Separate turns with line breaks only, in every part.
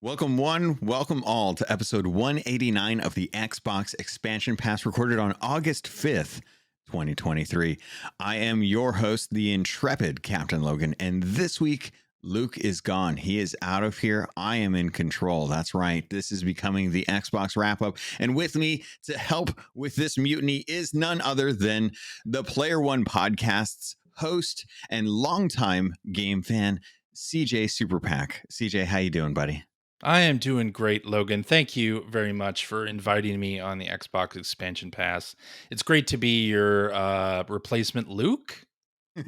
Welcome all to episode 189 of the Xbox Expansion Pass, recorded on August 5th, 2023. I am your host, the intrepid Captain Logan, and this week, Luke is gone. He is out of here. I am in control. That's right. This is becoming the Xbox wrap-up, and with me to help with this mutiny is none other than the Player One Podcast's host and longtime game fan, CJ Superpack. CJ, how you doing, buddy?
I am doing great, Logan. Thank you very much for inviting me on the Xbox Expansion Pass. It's great to be your replacement, Luke.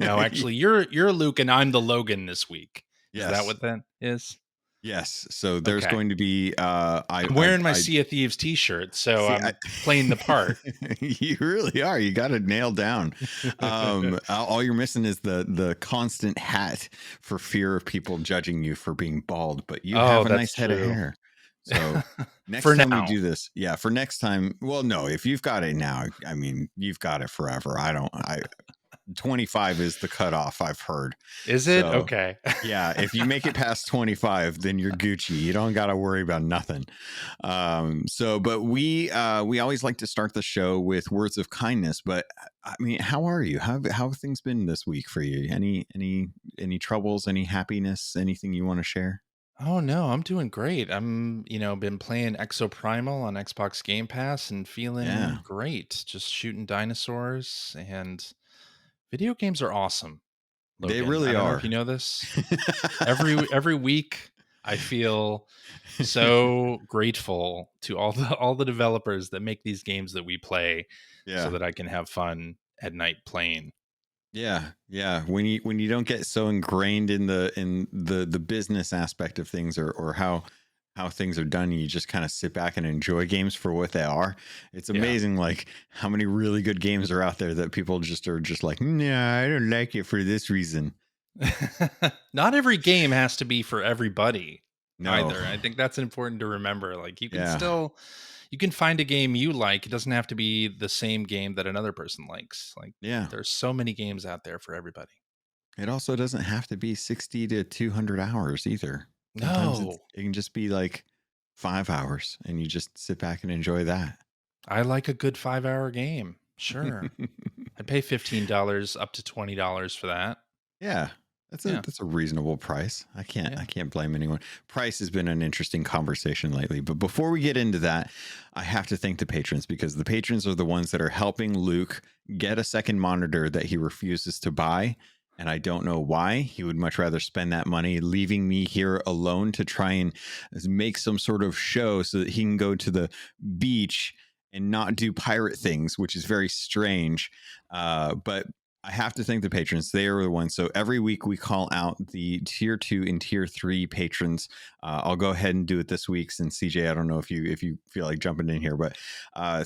No, actually, you're Luke and I'm the Logan this week. Is that what that is?
Yes. So there's going to be
I'm wearing my Sea of Thieves t-shirt, so I'm playing the part.
You really are. You got it nailed down. All you're missing is the constant hat for fear of people judging you for being bald, but you have a nice head of hair. So next time we do this, for next time, well, no, if you've got it now, I mean, you've got it forever. 25 is the cutoff, I've heard.
Is it? Okay.
Yeah, if you make it past 25, then you're Gucci. You don't got to worry about nothing. But we always like to start the show with words of kindness. But I mean, how are you? How have things been this week for you? Any troubles? Any happiness? Anything you want to share?
Oh no, I'm doing great. I'm been playing Exoprimal on Xbox Game Pass and feeling great. Just shooting dinosaurs, and video games are awesome. Logan.
They really
I don't
are.
know if you know this. every week I feel so grateful to all the developers that make these games that we play, so that I can have fun at night playing.
Yeah. When you don't get so ingrained in the business aspect of things or how things are done, you just kind of sit back and enjoy games for what they are. It's amazing, like how many really good games are out there that people are just like, nah, I don't like it for this reason.
Not every game has to be for everybody.
No.
Either. I think that's important to remember. Like you can find a game you like. It doesn't have to be the same game that another person likes. Like there's so many games out there for everybody.
It also doesn't have to be 60 to 200 hours either. Sometimes it can just be like 5 hours and you just sit back and enjoy that.
I like a good 5-hour game. Sure. I pay $15 up to $20 for that.
Yeah. That's a reasonable price. I can't blame anyone. Price has been an interesting conversation lately. But before we get into that, I have to thank the patrons, because the patrons are the ones that are helping Luke get a second monitor that he refuses to buy. And I don't know why. He would much rather spend that money leaving me here alone to try and make some sort of show so that he can go to the beach and not do pirate things, which is very strange. But I have to thank the patrons. They are the ones. So every week we call out the tier 2 and tier 3 patrons. I'll go ahead and do it this week, since CJ, I don't know if you feel like jumping in here, but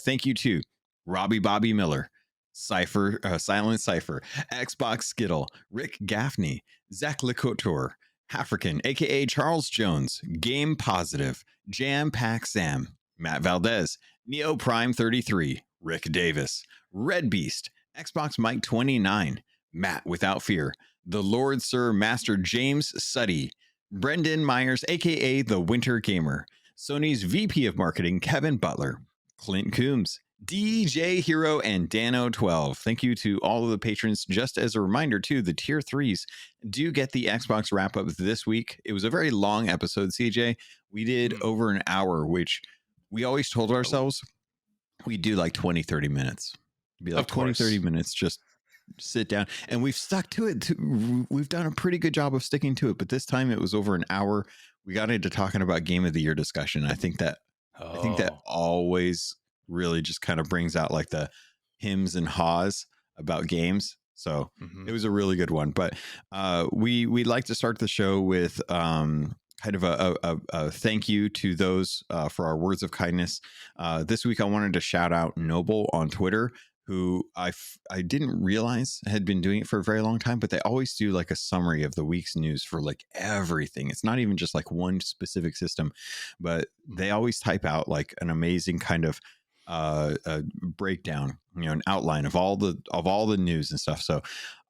thank you to Robbie Bobby Miller, Cypher, Silent Cypher, Xbox Skittle, Rick Gaffney, Zach LeCouture, African, aka Charles Jones, Game Positive, Jam Pack Sam, Matt Valdez, Neo Prime 33, Rick Davis, Red Beast, Xbox Mike 29, Matt Without Fear, the Lord Sir Master James Suddy, Brendan Myers, aka the Winter Gamer, Sony's VP of Marketing Kevin Butler, Clint Coombs, DJ Hero, and Dano12. Thank you to all of the patrons. Just as a reminder, too, the tier 3s do get the Xbox wrap up this week. It was a very long episode, CJ. We did over an hour, which we always told ourselves we'd do like 20-30 minutes. It'd be like 20-30 minutes, just sit down, and we've stuck to it. We've done a pretty good job of sticking to it, but this time it was over an hour. We got into talking about Game of the Year discussion. I think that always really just kind of brings out like the hymns and haws about games. So it was a really good one. But we'd like to start the show with kind of a thank you to those for our words of kindness. This week I wanted to shout out Noble on Twitter, who I didn't realize had been doing it for a very long time, but they always do like a summary of the week's news for like everything. It's not even just like one specific system, but they always type out like an amazing kind of breakdown, an outline of all the news and stuff. So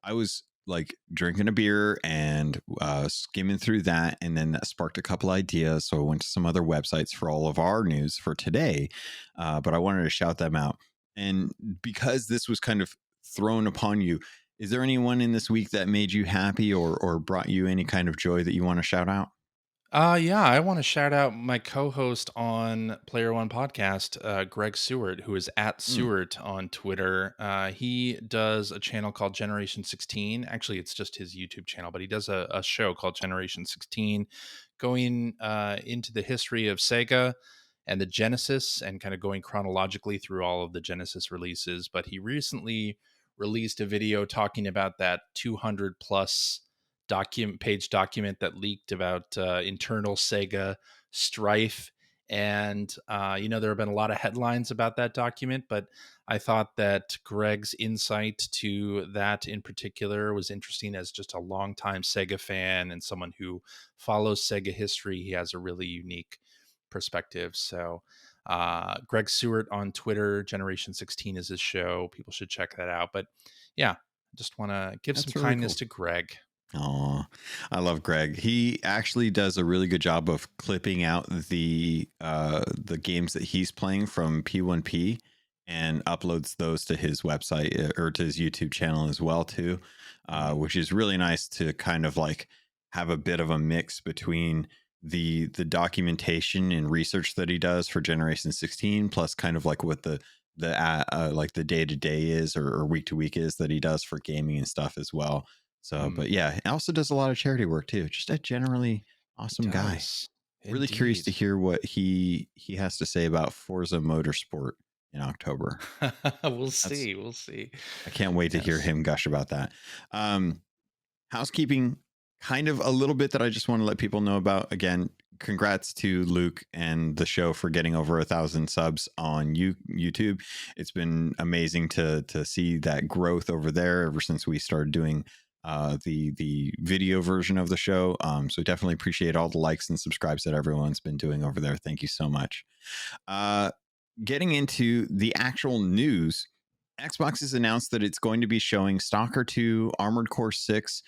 I was like drinking a beer and skimming through that, and then that sparked a couple ideas. So I went to some other websites for all of our news for today, but I wanted to shout them out. And because this was kind of thrown upon you, is there anyone in this week that made you happy or brought you any kind of joy that you want to shout out?
Yeah, I want to shout out my co-host on Player One Podcast, Greg Seward, who is at
Mm,
Seward on Twitter. He does a channel called Generation 16. Actually, it's just his YouTube channel, but he does a show called Generation 16, going into the history of Sega and the Genesis, and kind of going chronologically through all of the Genesis releases. But he recently released a video talking about that 200 plus document that leaked about internal Sega strife. And there have been a lot of headlines about that document, but I thought that Greg's insight to that in particular was interesting. As just a longtime Sega fan and someone who follows Sega history, he has a really unique perspective. So Greg Seward on Twitter, Generation 16 is his show. People should check that out. But yeah, I just want to give some
that's really
kindness
cool.
to Greg.
Oh, I love Greg. He actually does a really good job of clipping out the games that he's playing from P1P and uploads those to his website or to his YouTube channel as well too,
Mhm.
which is really nice to kind of like have a bit of a mix between the documentation and research that he does for Generation 16 plus kind of like what the like the day to day is or week to week is that he does for gaming and stuff as well. So,
Mm,
but yeah, he also does a lot of charity work too. Just a generally
he
awesome guy.
does.
Really curious to
Indeed.
hear what he has to say about Forza Motorsport in October.
We'll
That's
see. We'll see.
I can't wait to hear
Yes.
him gush about that. Um, Housekeeping, kind of a little bit that I just want to let people know about. Again, congrats to Luke and the show for getting over 1,000 subs on YouTube. It's been amazing to see that growth over there ever since we started doing the video version of the show. So definitely appreciate all the likes and subscribes that everyone's been doing over there. Thank you so much. Uh, Getting into the actual news, Xbox has announced that it's going to be showing Stalker 2, Armored Core 6,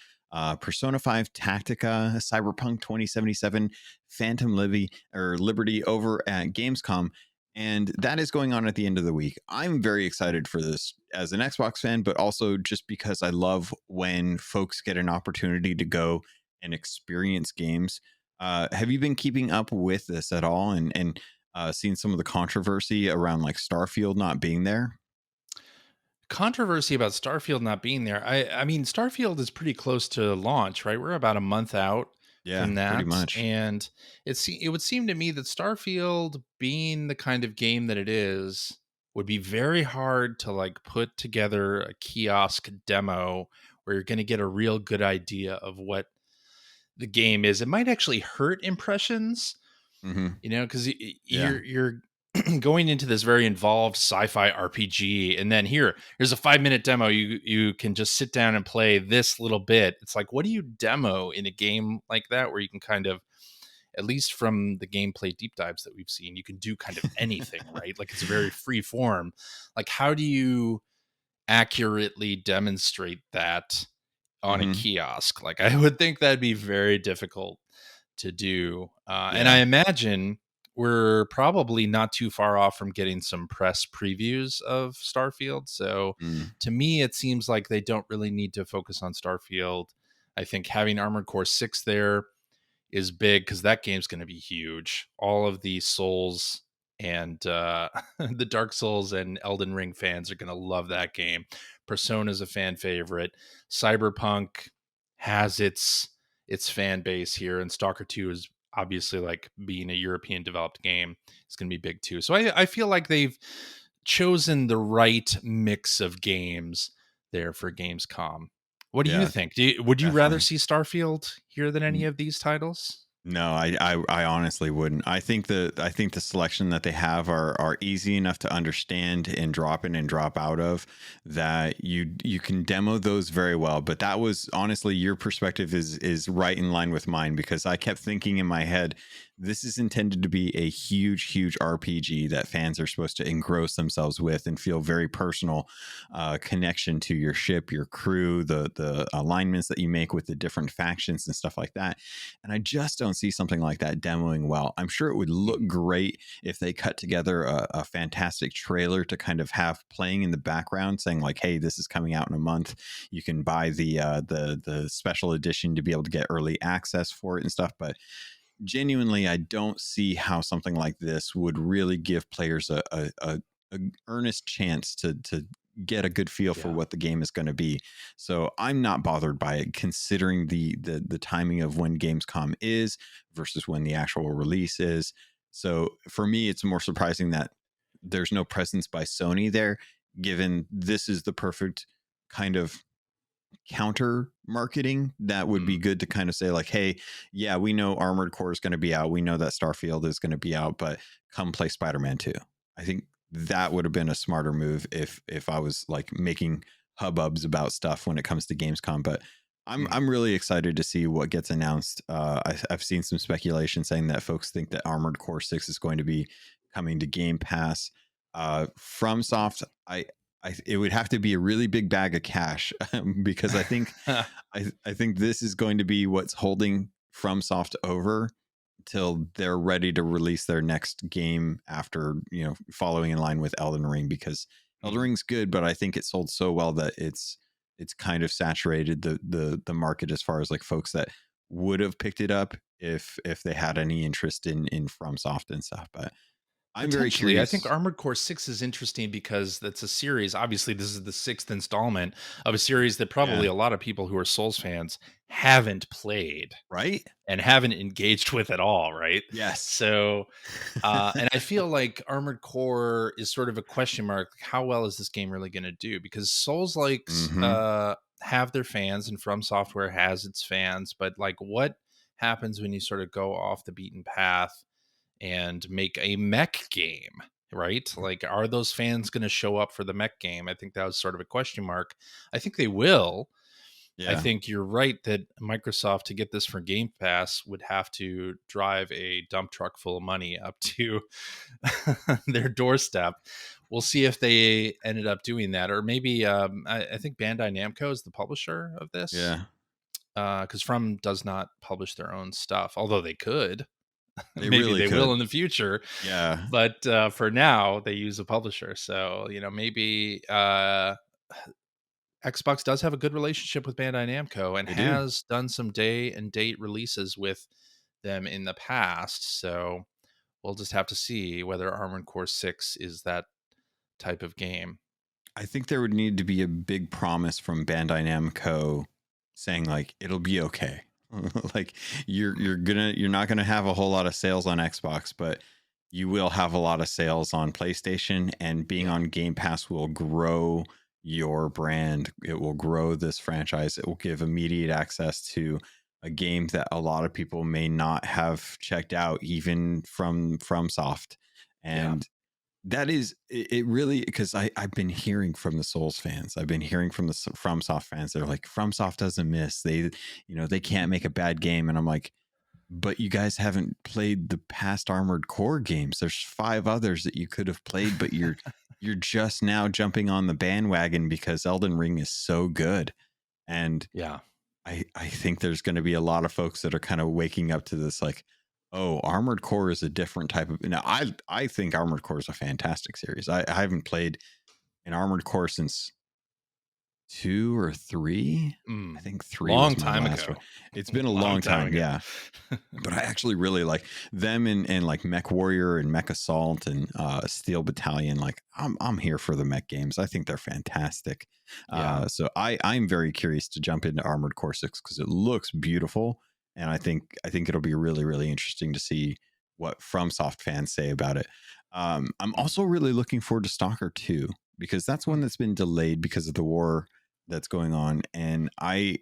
Persona 5 Tactica, Cyberpunk 2077, Phantom Liberty over at Gamescom. And that is going on at the end of the week. I'm very excited for this as an Xbox fan, but also just because I love when folks get an opportunity to go and experience games. Have you been keeping up with this at all? And seen some of the controversy around like Starfield not being there?
Controversy about Starfield not being there. I mean, Starfield is pretty close to launch, right? We're about a month out
Yeah,
from
pretty
that,
much.
and it would seem to me that Starfield, being the kind of game that it is, would be very hard to like put together a kiosk demo where you're going to get a real good idea of what the game is. It might actually hurt impressions,
Hmm.
because
Yeah.
you're going into this very involved sci-fi RPG, and then here's a 5-minute demo. You can just sit down and play this little bit. It's like, what do you demo in a game like that, where you can kind of, at least from the gameplay deep dives that we've seen, you can do kind of anything, right? Like, it's very free form. Like, how do you accurately demonstrate that on a
Hmm.
kiosk? Like, I would think that'd be very difficult to do. And I
Yeah.
imagine we're probably not too far off from getting some press previews of Starfield. So
Mm.
to me, it seems like they don't really need to focus on Starfield. I think having Armored Core 6 there is big because that game's going to be huge. All of the Souls and the Dark Souls and Elden Ring fans are going to love that game. Persona's a fan favorite. Cyberpunk has its fan base here, and Stalker 2 is obviously, like, being a European developed game, it's going to be big too. So I feel like they've chosen the right mix of games there for Gamescom. What do you
Yeah,
think? Would you rather
definitely.
see Starfield here than any of these titles?
No, I honestly wouldn't. I think the selection that they have are easy enough to understand and drop in and drop out of, that you can demo those very well. But that was honestly, your perspective is right in line with mine, because I kept thinking in my head, this is intended to be a huge RPG that fans are supposed to engross themselves with and feel very personal connection to your ship, your crew, the alignments that you make with the different factions and stuff like that. And I just don't see something like that demoing well. I'm sure it would look great if they cut together a fantastic trailer to kind of have playing in the background, saying like, "Hey, this is coming out in a month. You can buy the special edition to be able to get early access for it and stuff." But genuinely, I don't see how something like this would really give players a earnest chance to get a good feel for
Yeah.
what the game is going to be. So I'm not bothered by it, considering the timing of when Gamescom is versus when the actual release is. So for me, it's more surprising that there's no presence by Sony there, given this is the perfect kind of counter marketing that would be
Mm.
good to kind of say like, hey, yeah, we know Armored Core is going to be out, we know that Starfield is going to be out, but come play Spider-Man 2. I think that would have been a smarter move if I was like making hubbubs about stuff when it comes to Gamescom. But
Mm.
I'm really excited to see what gets announced. I've seen some speculation saying that folks think that Armored Core 6 is going to be coming to Game Pass. FromSoft, it would have to be a really big bag of cash, because I think this is going to be what's holding FromSoft over till they're ready to release their next game after, following in line with Elden Ring, because Elden
Mm.
Ring's good, but I think it sold so well that it's kind of saturated the market as far as like folks that would have picked it up if they had any interest in FromSoft and stuff. But I'm very
Potentially, I think
curious.
Armored Core 6 is interesting because that's a series. Obviously, this is the sixth installment of a series that probably
Yeah.
a lot of people who are Souls fans haven't played
Right.
and haven't engaged with at all, right?
Yes.
So, and I feel like Armored Core is sort of a question mark. Like, how well is this game really going to do? Because Souls likes
Hmm.
have their fans, and From Software has its fans. But like, what happens when you sort of go off the beaten path and make a mech game, right? Like, are those fans going to show up for the mech game? I think that was sort of a question mark. I think they will. I
Yeah.
think you're right that Microsoft, to get this for Game Pass, would have to drive a dump truck full of money up to their doorstep. We'll see if they ended up doing that, or maybe I think Bandai Namco is the publisher of this,
Yeah.
because From does not publish their own stuff, although they could.
They
Maybe
really
they will
could.
in the future,
Yeah.
but for now they use a publisher. So maybe Xbox does have a good relationship with Bandai Namco and
They do.
has done some day and date releases with them in the past. So we'll just have to see whether Armored Core 6 is that type of game.
I think there would need to be a big promise from Bandai Namco saying like it'll be okay. Like you're not gonna have a whole lot of sales on Xbox, but you will have a lot of sales on PlayStation, and being
Yeah.
on Game Pass will grow your brand. It will grow this franchise. It will give immediate access to a game that a lot of people may not have checked out, even from Soft.
Yeah.
And that is it really, because I've been hearing from the Souls fans, I've been hearing from the FromSoft fans, they're like, FromSoft doesn't miss, they can't make a bad game. And I'm like, but you guys haven't played the past Armored Core games. There's 5 others that you could have played, but you're just now jumping on the bandwagon because Elden Ring is so good. And
Yeah.
I think there's going to be a lot of folks that are kind of waking up to this like, oh, Armored Core is a different type of. Now, I think Armored Core is a fantastic series. I haven't played an Armored Core since 2 or 3. I
Mm.
think 3
Long
was my
time
last one.
ago.
It's been a
Long
long
time
time,
ago.
yeah. But I actually really like them, and like Mech Warrior and Mech Assault and Steel Battalion. Like I'm here for the mech games. I think they're fantastic.
Yeah.
So I'm very curious to jump into Armored Core 6 because it looks beautiful, and I think it'll be really really interesting to see what FromSoft fans say about it. I'm
Mm.
also really looking forward to Stalker 2, because that's one
Mm.
that's been delayed because of the war that's going on, and I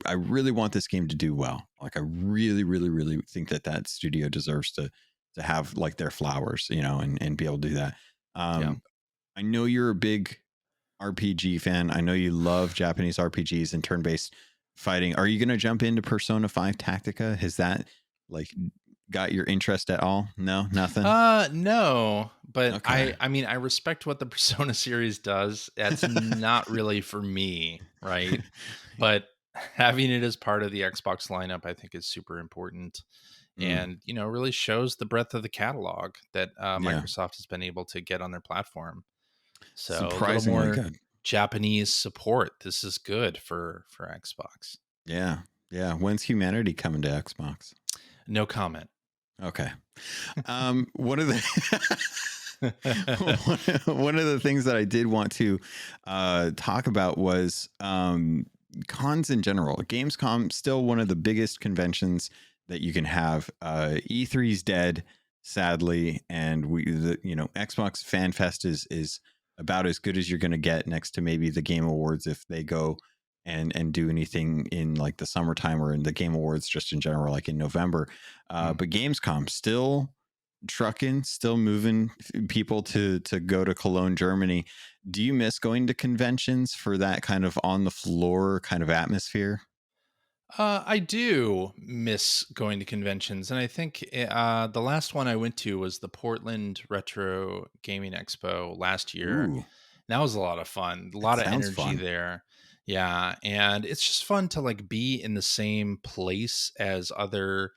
I really want this game to do well. Like I really, really, really think that studio deserves to have like their flowers, and be able to do that.
Yeah.
I know you're a big RPG fan. I know you love Japanese RPGs and turn-based fighting. Are you going to jump into Persona 5 Tactica? Has that like got your interest at all? No, nothing.
No, but
Okay.
I mean, I respect what the Persona series does. That's not really for me, right? But having it as part of the Xbox lineup, I think is super important,
Mm,
and really shows the breadth of the catalog that
yeah,
Microsoft has been able to get on their platform. So a little
surprisingly
more
good.
Japanese support. This is good for Xbox.
Yeah, yeah. When's Humanity coming to Xbox?
No comment.
Okay. One of the one of the things that I did want to talk about was cons in general. Gamescom still one of the biggest conventions that you can have. E3's dead, sadly, and Xbox Fan Fest is about as good as you're going to get next to maybe the Game Awards if they go and do anything in like the summertime or in the Game Awards just in general, like in November.
Mm.
But Gamescom still trucking, still moving people to go to Cologne, Germany. Do you miss going to conventions for that kind of on the floor kind of atmosphere?
I do miss going to conventions, and I think the last one I went to was the Portland Retro Gaming Expo last year.
Ooh,
That was a lot of fun, a
that
lot of
sounds
energy
fun.
there. Yeah, and it's just fun to like be in the same place as other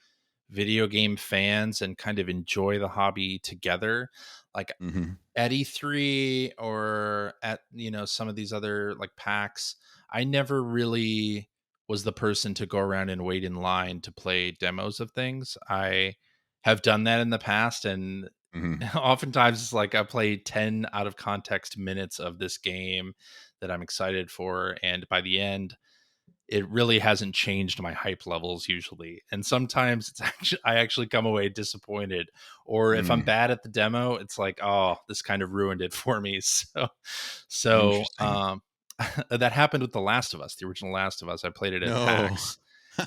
video game fans and kind of enjoy the hobby together. Like
Hmm.
at E3 or at some of these other like PAX, I never really was the person to go around and wait in line to play demos of things. I have done that in the past, and
Hmm.
oftentimes it's like I play 10 out of context minutes of this game that I'm excited for, and by the end it really hasn't changed my hype levels usually. And sometimes I actually come away disappointed. Or if I'm
Mm,
bad at the demo, it's like, oh, this kind of ruined it for me. So
interesting.
that happened with The Last of Us, the original Last of Us. I played it at
No.
PAX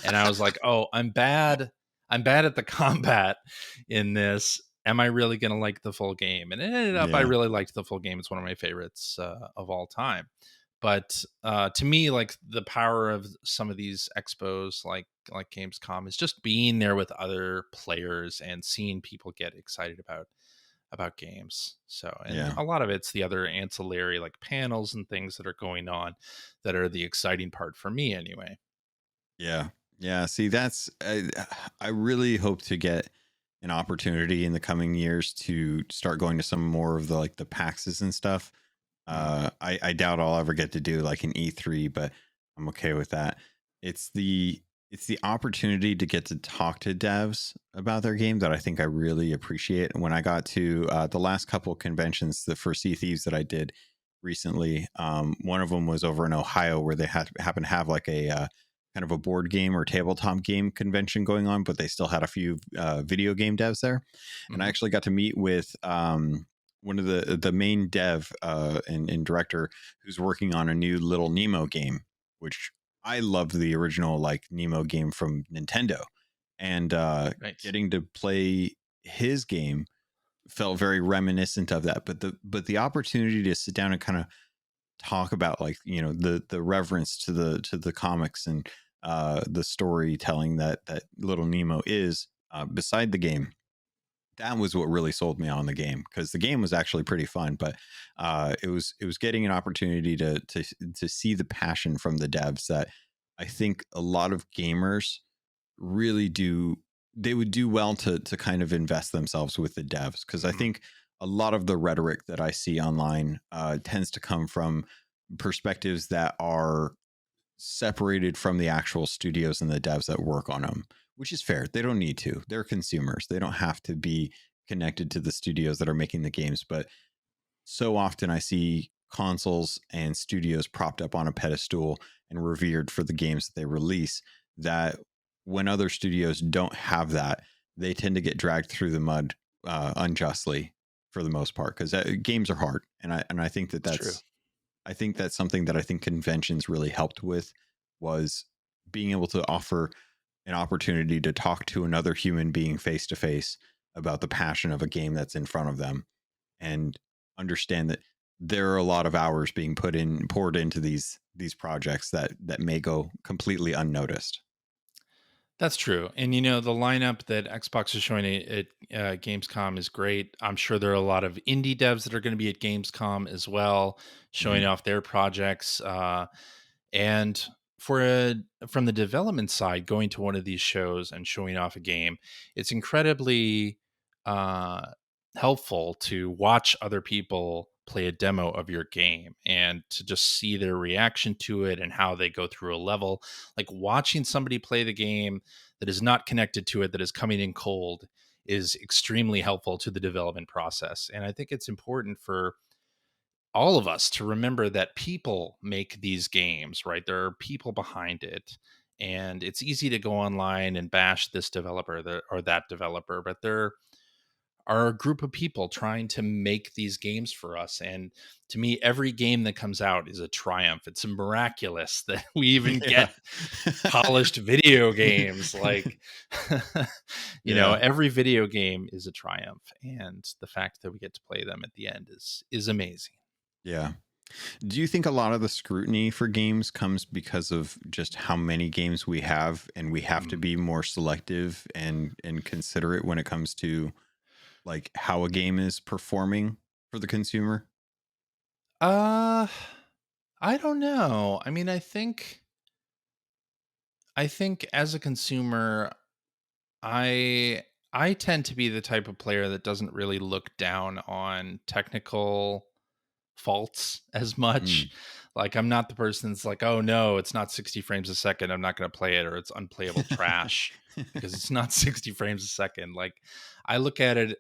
and I was like, oh, I'm bad. I'm bad at the combat in this. Am I really going to like the full game? And it ended up, I
Yeah.
really liked the full game. It's one of my favorites of all time. But to me, like the power of some of these expos, like Gamescom, is just being there with other players and seeing people get excited about games. So, and
Yeah.
a lot of it's the other ancillary like panels and things that are going on that are the exciting part for me, anyway.
Yeah. Yeah. See, I really hope to get an opportunity in the coming years to start going to some more of the like the PAXs and stuff.
Mm,
I doubt I'll ever get to do like an E3, but I'm okay with that. It's the it's the opportunity to get to talk to devs about their game that I think I really appreciate. And when I got to the last couple conventions, the for Sea Thieves that I did recently, one of them was over in Ohio where they happen to have like a kind of a board game or tabletop game convention going on, but they still had a few video game devs there. And I
hmm
actually got to meet with one of the main dev and director who's working on a new Little Nemo game, which I loved the original like Nemo game from Nintendo, and
Right.
getting to play his game felt very reminiscent of that. But the opportunity to sit down and kind of talk about like the reverence to the comics and the storytelling that Little Nemo is beside the game, that was what really sold me on the game because the game was actually pretty fun, but it was getting an opportunity to see the passion from the devs that I think a lot of gamers really do. They would do well to kind of invest themselves with the devs because I
Mm,
think a lot of the rhetoric that I see online tends to come from perspectives that are separated from the actual studios and the devs that work on them, which is fair. They don't need to. They're consumers. They don't have to be connected to the studios that are making the games. But so often I see consoles and studios propped up on a pedestal and revered for the games that they release, that when other studios don't have that, they tend to get dragged through the mud unjustly for the most part because games are hard. And I think
it's true.
I think that's something that I think conventions really helped with was being able to offer an opportunity to talk to another human being face to face about the passion of a game that's in front of them, and understand that there are a lot of hours being poured into these projects that may go completely unnoticed.
That's true. And the lineup that Xbox is showing at Gamescom is great. I'm sure there are a lot of indie devs that are going to be at Gamescom as well, showing
Mhm.
off their projects. And from the development side, going to one of these shows and showing off a game, it's incredibly uh, helpful to watch other people play a demo of your game and to just see their reaction to it and how they go through a level. Like watching somebody play the game that is not connected to it, that is coming in cold, is extremely helpful to the development process. And I think it's important for all of us to remember that people make these games, right? There are people behind it. And it's easy to go online and bash this developer or that developer, but there are a group of people trying to make these games for us. And to me, every game that comes out is a triumph. It's miraculous that we even
Yeah.
get polished video games. Like,
Yeah.
every video game is a triumph. And the fact that we get to play them at the end is amazing.
Yeah. Do you think a lot of the scrutiny for games comes because of just how many games we have, and we have to
Mm.
be more selective and considerate when it comes to like how a game is performing for the consumer?
Uh, I don't know. I mean, I think as a consumer, I I tend to be the type of player that doesn't really look down on technical faults as much.
Mm.
Like I'm not the person that's like, "Oh no, it's not 60 frames a second. I'm not going to play it," or "It's unplayable trash because it's not 60 frames a second." Like I look at it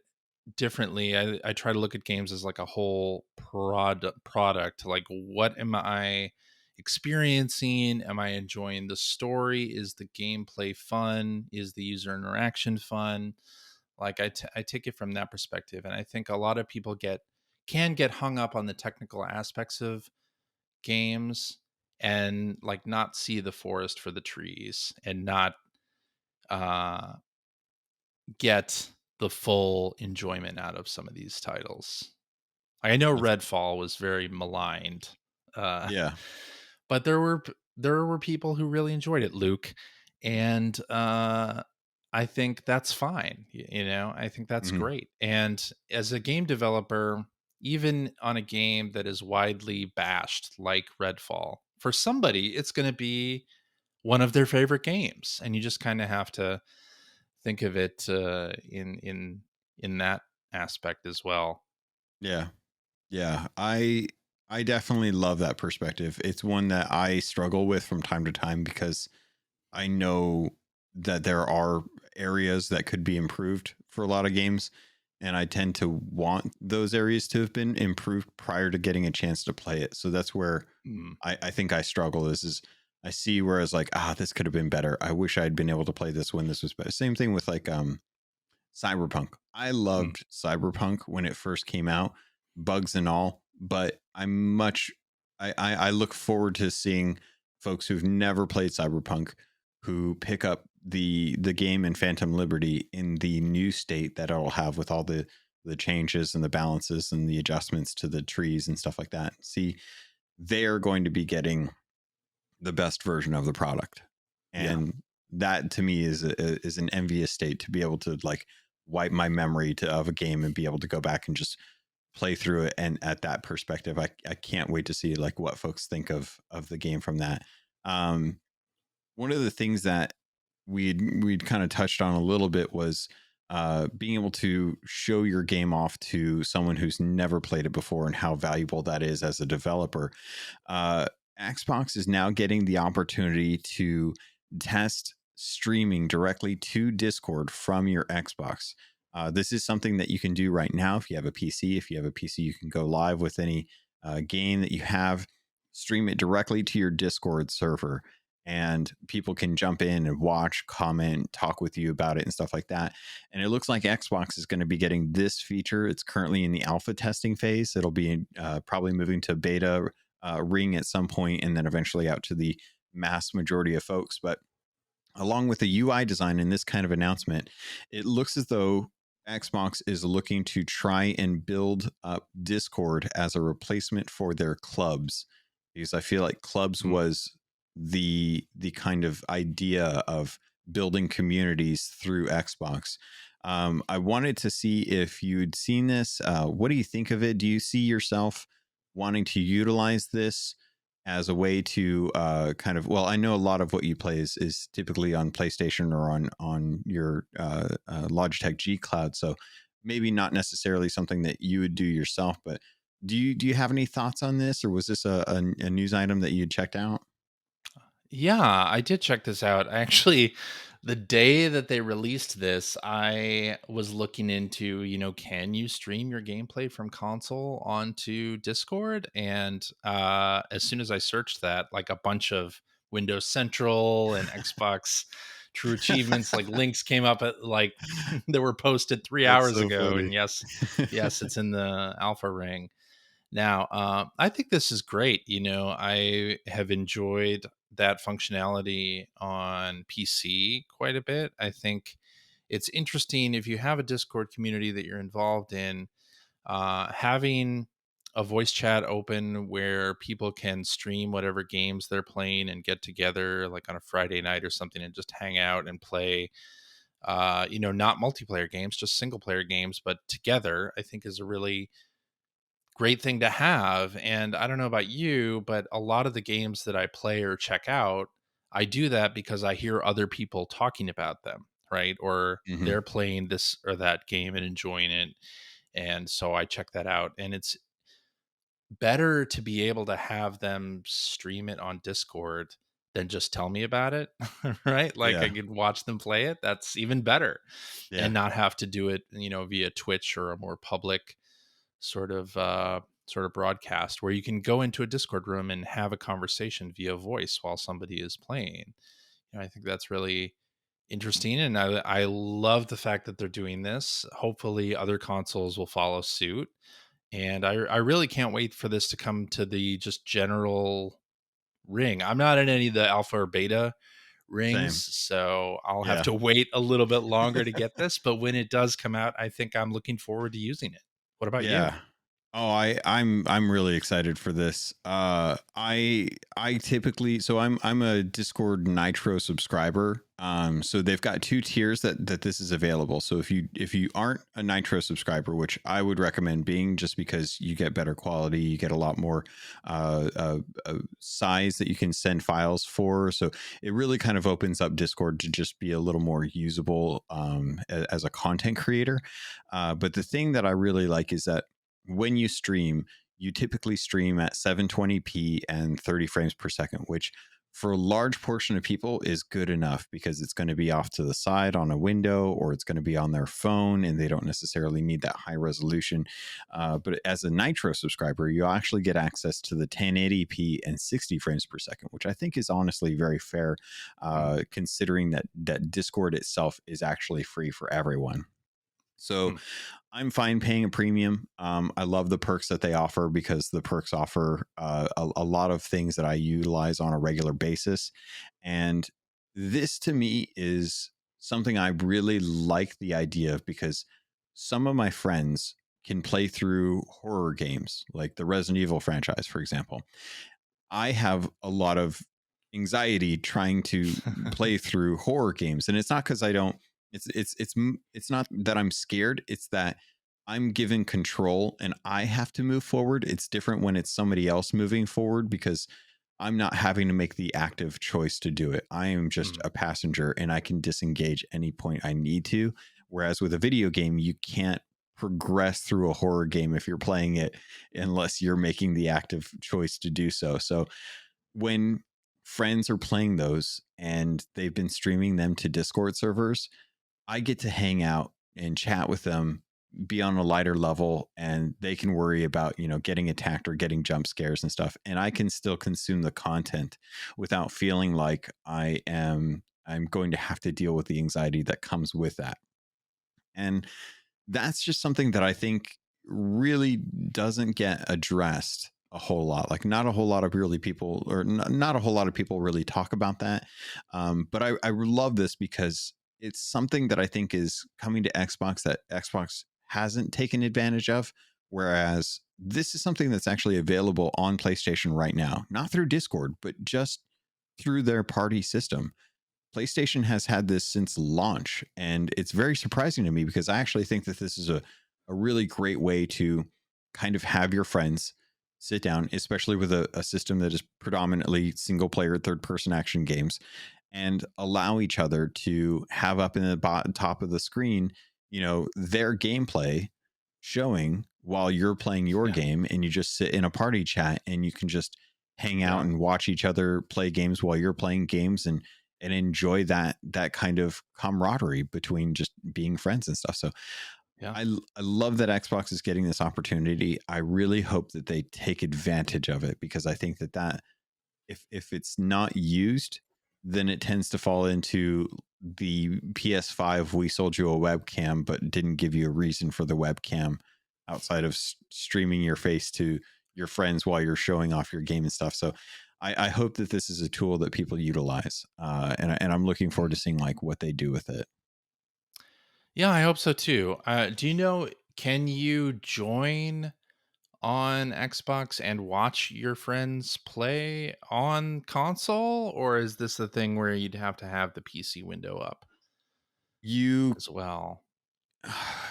differently. I try to look at games as like a whole product. Like what am I experiencing? Am I enjoying the story? Is the gameplay fun? Is the user interaction fun? Like I take it from that perspective, and I think a lot of people can get hung up on the technical aspects of games and like not see the forest for the trees and not uh get the full enjoyment out of some of these titles. I know
That's,
Redfall was very maligned, uh,
yeah.
but there were people who really enjoyed it, Luke, and I think that's fine. I think that's
Mhm.
great. And as a game developer, even on a game that is widely bashed like Redfall, for somebody, it's going to be one of their favorite games, and you just kind of have to think of it in that aspect as well.
Yeah. Yeah. I definitely love that perspective. It's one that I struggle with from time to time because I know that there are areas that could be improved for a lot of games. And I tend to want those areas to have been improved prior to getting a chance to play it. So that's where
Mm,
I think I struggle is I see where I was like, this could have been better. I wish I'd been able to play this when this was better. Same thing with like Cyberpunk. I
mm,
loved Cyberpunk when it first came out, bugs and all, but I look forward to seeing folks who've never played Cyberpunk who pick up the game in Phantom Liberty in the new state that it'll have with all the changes and the balances and the adjustments to the trees and stuff like that. See, they are going to be getting the best version of the product,
yeah.
and that to me is an envious state to be able to like wipe my memory of a game and be able to go back and just play through it. And at that perspective, I can't wait to see like what folks think of the game from that. um One of the things that we'd kind of touched on a little bit was being able to show your game off to someone who's never played it before, and how valuable that is as a developer. uh, Xbox is now getting the opportunity to test streaming directly to Discord from your Xbox. This is something that you can do right now if you have a PC. If you have a PC, you can go live with any game that you have, stream it directly to your Discord server, and people can jump in and watch, comment, talk with you about it and stuff like that. And it looks like Xbox is going to be getting this feature. It's currently in the alpha testing phase. It'll be probably moving to beta ring at some point, and then eventually out to the mass majority of folks. But along with the UI design in this kind of announcement, it looks as though Xbox is looking to try and build up Discord as a replacement for their clubs, because I feel like clubs was the kind of idea of building communities through Xbox. I wanted to see if you'd seen this. What do you think of it? Do you see yourself wanting to utilize this as a way to kind of, well, I know a lot of what you play is typically on PlayStation or on your Logitech G Cloud, so maybe not necessarily something that you would do yourself. But do you have any thoughts on this, or was this a news item that you checked out?
Yeah, I did check this out. Actually, the day that they released this, I was looking into, can you stream your gameplay from console onto Discord? And as soon as I searched that, like a bunch of Windows Central and Xbox True Achievements, like links came up at like that were posted three
That's
hours
so
ago.
funny.
And yes, it's in the alpha ring. Now, I think this is great. I have enjoyed that functionality on PC quite a bit. I think it's interesting if you have a Discord community that you're involved in, having a voice chat open where people can stream whatever games they're playing and get together like on a Friday night or something and just hang out and play. Not multiplayer games, just single player games, but together, I think is a really great thing to have. And I don't know about you, but a lot of the games that I play or check out, I do that because I hear other people talking about them, right? Or
Hmm.
they're playing this or that game and enjoying it. And so I check that out. And it's better to be able to have them stream it on Discord than just tell me about it, right? Like I
Yeah,
could watch them play it. That's even better.
yeah.
And not have to do it, via Twitch or a more public sort of broadcast where you can go into a Discord room and have a conversation via voice while somebody is playing. I think that's really interesting, and I love the fact that they're doing this. Hopefully, other consoles will follow suit, and I really can't wait for this to come to the just general ring. I'm not in any of the alpha or beta rings,
Same.
so I'll have
Yeah.
to wait a little bit longer to get this. But when it does come out, I think I'm looking forward to using it. What about you?
Yeah. Oh, I'm really excited for this. I typically, so I'm a Discord Nitro subscriber. So they've got two tiers that this is available. So if you aren't a Nitro subscriber, which I would recommend being, just because you get better quality, you get a lot more size that you can send files for. So it really kind of opens up Discord to just be a little more usable as a content creator. But the thing that I really like is that when you stream, you typically stream at 720p and 30 frames per second, which for a large portion of people is good enough, because it's going to be off to the side on a window, or it's going to be on their phone and they don't necessarily need that high resolution. But as a Nitro subscriber, you actually get access to the 1080p and 60 frames per second, which I think is honestly very fair, considering that Discord itself is actually free for everyone. So
Hmm.
I'm fine paying a premium. I love the perks that they offer, because the perks offer a lot of things that I utilize on a regular basis. And this to me is something I really like the idea of, because some of my friends can play through horror games like the Resident Evil franchise, for example. I have a lot of anxiety trying to play through horror games, and it's not because I don't. It's not that I'm scared. It's that I'm given control and I have to move forward. It's different when it's somebody else moving forward, because I'm not having to make the active choice to do it. I am just
Hmm.
a passenger and I can disengage any point I need to. Whereas with a video game, you can't progress through a horror game if you're playing it unless you're making the active choice to do so. So when friends are playing those and they've been streaming them to Discord servers, I get to hang out and chat with them, be on a lighter level, and they can worry about, getting attacked or getting jump scares and stuff. And I can still consume the content without feeling like I'm going to have to deal with the anxiety that comes with that. And that's just something that I think really doesn't get addressed a whole lot. Like not a whole lot of really people, or not a whole lot of people really talk about that. But I love this because it's something that I think is coming to Xbox that Xbox hasn't taken advantage of. Whereas this is something that's actually available on PlayStation right now, not through Discord, but just through their party system. PlayStation has had this since launch, and it's very surprising to me because I actually think that this is a really great way to kind of have your friends sit down, especially with a system that is predominantly single player, third person action games, and allow each other to have up in the top of the screen, their gameplay showing while you're playing your game, and you just sit in a party chat and you can just hang out and watch each other play games while you're playing games, and enjoy that kind of camaraderie between just being friends and stuff. So I love that Xbox is getting this opportunity. I really hope that they take advantage of it, because I think that if it's not used, then it tends to fall into the PS5, we sold you a webcam but didn't give you a reason for the webcam outside of streaming your face to your friends while you're showing off your game and stuff. So I hope that this is a tool that people utilize, and I'm looking forward to seeing like what they do with it.
Yeah, I hope so too. Do you know, can you join on Xbox and watch your friends play on console? Or is this the thing where you'd have to have the PC window up
You,
as well?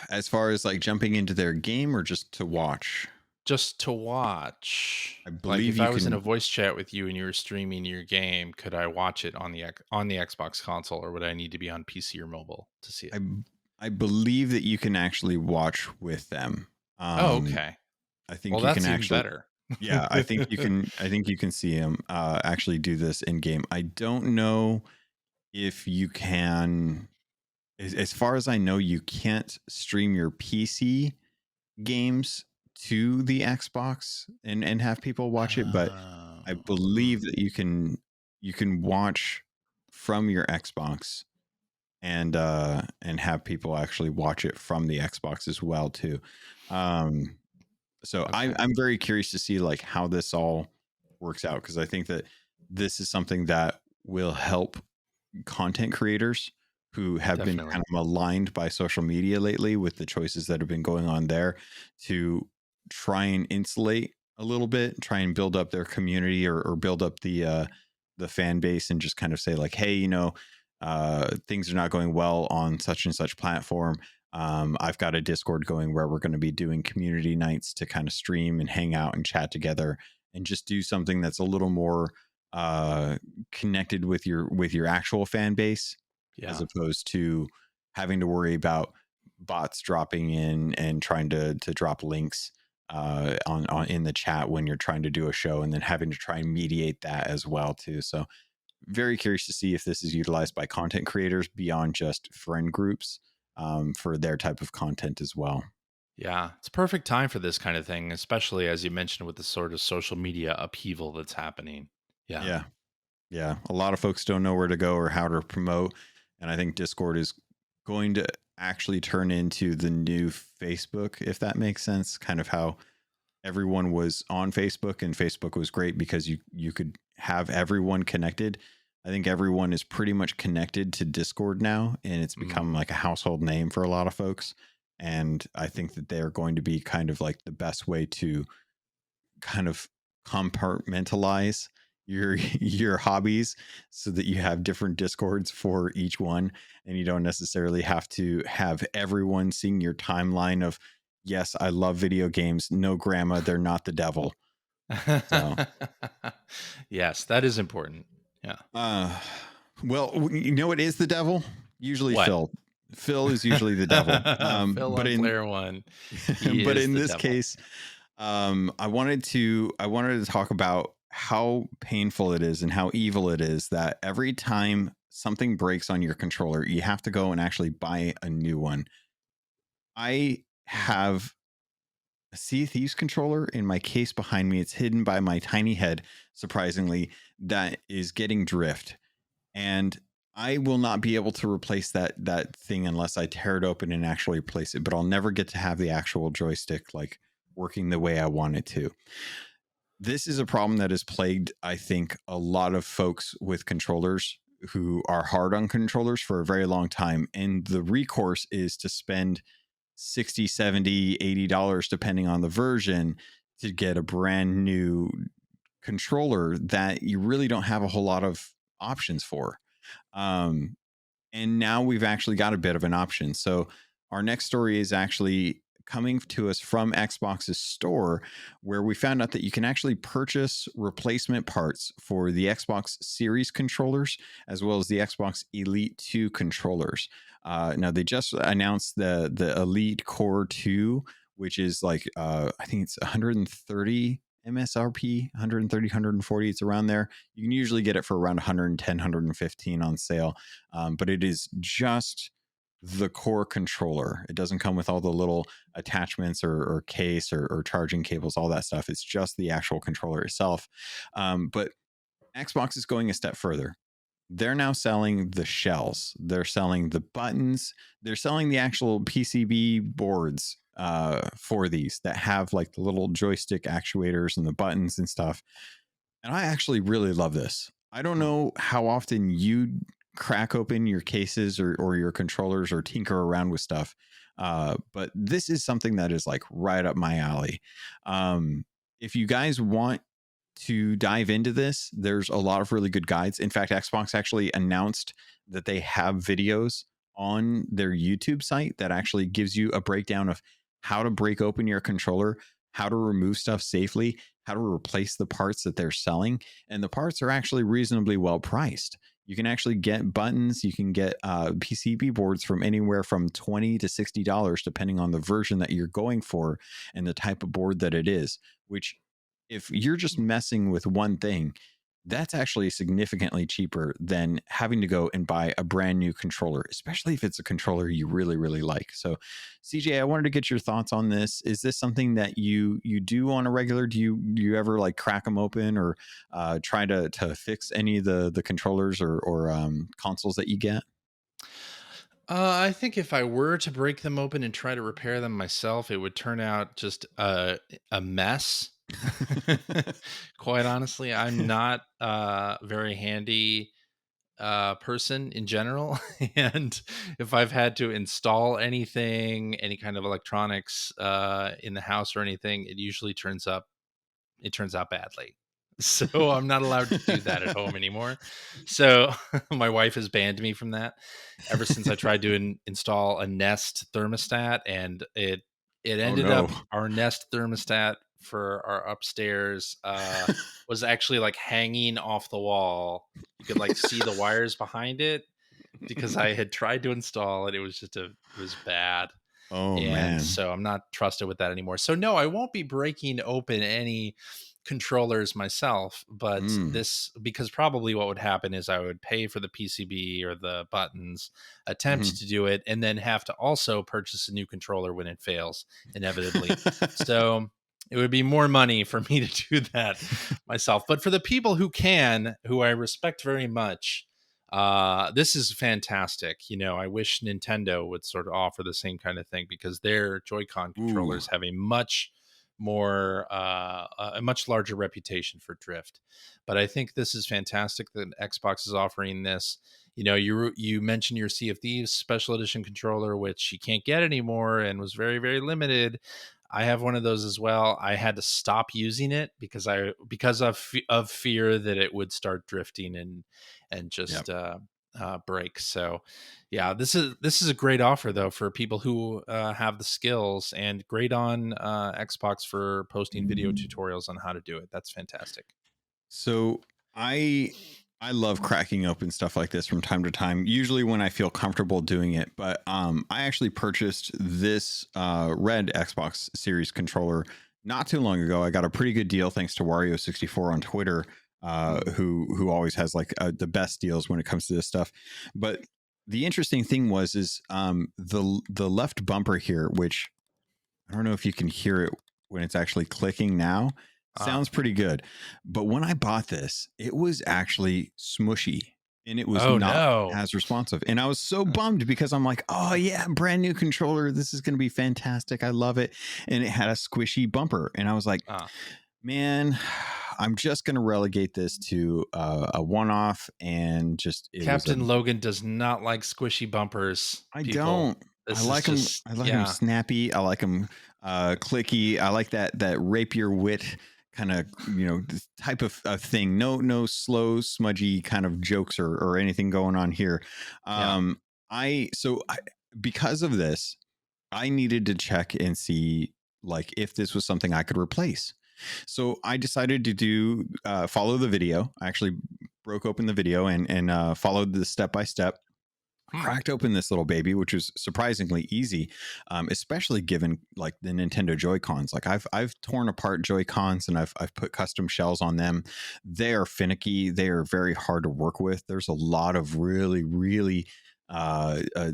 as far as like jumping into their game or just to watch?
Just to watch.
I
Like
believe
if
you
I was in a
can.
voice chat with you and you were streaming your game, could I watch it on the Xbox console, or would I need to be on PC or mobile to see it?
I believe that you can actually watch with them.
Oh, okay.
I think
Well,
you can
that's even
actually.
better.
Yeah, I think you can. I think you can see him actually do this in game. I don't know if you can. As far as I know, you can't stream your PC games to the Xbox and have people watch it, but I believe that you can watch from your Xbox and have people actually watch it from the Xbox as well too. So
Okay.
I'm very curious to see like how this all works out, because I think that this is something that will help content creators who have been
Definitely.
kind of maligned by social media lately with the choices that have been going on there, to try and insulate a little bit, try and build up their community, or build up the fan base, and just kind of say like, hey, things are not going well on such and such platform. I've got a Discord going where we're going to be doing community nights to kind of stream and hang out and chat together, and just do something that's a little more connected with your actual fan base, as opposed to having to worry about bots dropping in and trying to drop links on in the chat when you're trying to do a show, and then having to try and mediate that as well too. So very curious to see if this is utilized by content creators beyond just friend groups, for their type of content as well.
Yeah, it's perfect time for this kind of thing, especially as you mentioned with the sort of social media upheaval that's happening. Yeah.
Yeah. Yeah. A lot of folks don't know where to go or how to promote. And I think Discord is going to actually turn into the new Facebook, if that makes sense. Kind of how everyone was on Facebook, and Facebook was great because you could have everyone connected. I think everyone is pretty much connected to Discord now, and it's become like a household name for a lot of folks. And I think that they're going to be kind of like the best way to kind of compartmentalize your hobbies, so that you have different Discords for each one, and you don't necessarily have to have everyone seeing your timeline of, yes, I love video games, no grandma, they're not the devil. So
Yes, that is important. Yeah.
well, it is the devil, usually
What?
Phil is usually the devil.
Phil
But
on
in
player one, he
but
is
in
the
this
devil.
case, I wanted to talk about how painful it is and how evil it is that every time something breaks on your controller, you have to go and actually buy a new one. I have a Sea of Thieves controller in my case behind me. It's hidden by my tiny head, surprisingly, that is getting drift. And I will not be able to replace that thing unless I tear it open and actually replace it. But I'll never get to have the actual joystick like working the way I want it to. This is a problem that has plagued, I think, a lot of folks with controllers who are hard on controllers for a very long time. And the recourse is to spend 60, 70, $80, depending on the version, to get a brand new controller that you really don't have a whole lot of options for. Um, and now we've actually got a bit of an option. So our next story is actually coming to us from Xbox's store, where we found out that you can actually purchase replacement parts for the Xbox Series controllers as well as the Xbox Elite 2 controllers. Now they just announced the Elite Core 2, which is like I think it's 130 MSRP, 130, 140. It's around there. You can usually get it for around 110, 115 on sale, but it is just the core controller. It doesn't come with all the little attachments or case or charging cables, all that stuff. It's just the actual controller itself. But Xbox is going a step further. They're now selling the shells. They're selling the buttons. They're selling the actual PCB boards for these that have like the little joystick actuators and the buttons and stuff. And I actually really love this. I don't know how often you crack open your cases or your controllers or tinker around with stuff. But this is something that is like right up my alley. If you guys want to dive into this, there's a lot of really good guides. In fact, Xbox actually announced that they have videos on their YouTube site that actually gives you a breakdown of how to break open your controller, how to remove stuff safely, how to replace the parts that they're selling. And the parts are actually reasonably well priced. You can actually get buttons. You can get PCB boards from anywhere from $20 to $60, depending on the version that you're going for and the type of board that it is, which if you're just messing with one thing, that's actually significantly cheaper than having to go and buy a brand new controller, especially if it's a controller you really, really like. So, CJ, I wanted to get your thoughts on this. Is this something that you do on a regular? Do you ever like crack them open or try to fix any of the controllers or consoles that you get?
I think if I were to break them open and try to repair them myself, it would turn out just a mess. Quite honestly, I'm not a very handy person in general. And if I've had to install anything, any kind of electronics in the house or anything, it turns out badly. So I'm not allowed to do that at home anymore. So my wife has banned me from that ever since I tried to install a Nest thermostat, and it
Oh
ended
no.
up our Nest thermostat for our upstairs was actually like hanging off the wall. You could like see the wires behind it because I had tried to install it. It was just it was bad.
Oh
And
man.
so I'm not trusted with that anymore. So no, I won't be breaking open any controllers myself, but
Mm.
this, because probably what would happen is I would pay for the PCB or the buttons, attempt
Mhm.
to do it, and then have to also purchase a new controller when it fails, inevitably. So it would be more money for me to do that myself. But for the people who can, who I respect very much, this is fantastic. You know, I wish Nintendo would sort of offer the same kind of thing, because their Joy-Con
Ooh.
controllers have a much more a much larger reputation for drift. But I think this is fantastic that Xbox is offering this. You know, you mentioned your Sea of Thieves special edition controller, which you can't get anymore and was very, very limited. I have one of those as well. I had to stop using it because of fear that it would start drifting and
Yep.
just break. So yeah, this is a great offer though for people who have the skills, and great on Xbox for posting video tutorials on how to do it. That's fantastic.
So I love cracking open stuff like this from time to time, usually when I feel comfortable doing it. But I actually purchased this red Xbox Series controller not too long ago. I got a pretty good deal thanks to Wario64 on Twitter, who always has like the best deals when it comes to this stuff. But the interesting thing is the left bumper here, which I don't know if you can hear it when it's actually clicking now.
Ah,
Sounds pretty good. But when I bought this, it was actually smushy and it was
oh
not
no.
as responsive. And I was so bummed because I'm like, oh, yeah, brand new controller. This is going to be fantastic. I love it. And it had a squishy bumper. And I was like,
Ah,
Man, I'm just going to relegate this to a one-off, and just it was a.
Captain Logan does not like squishy bumpers,
I
people.
don't. I
This is
like them.
just
I like them
yeah,
snappy. I like them clicky. I like that rapier wit kind of this type of thing. No slow smudgy kind of jokes or anything going on here.
yeah.
Um, I because of this, I needed to check and see like if this was something I could replace. So I decided to do follow the video. I actually broke open the video and followed the step by step.
Hmm.
Cracked open this little baby, which was surprisingly easy, especially given like the Nintendo Joy Cons. Like I've torn apart Joy Cons and I've put custom shells on them. They are finicky. They are very hard to work with. There's a lot of really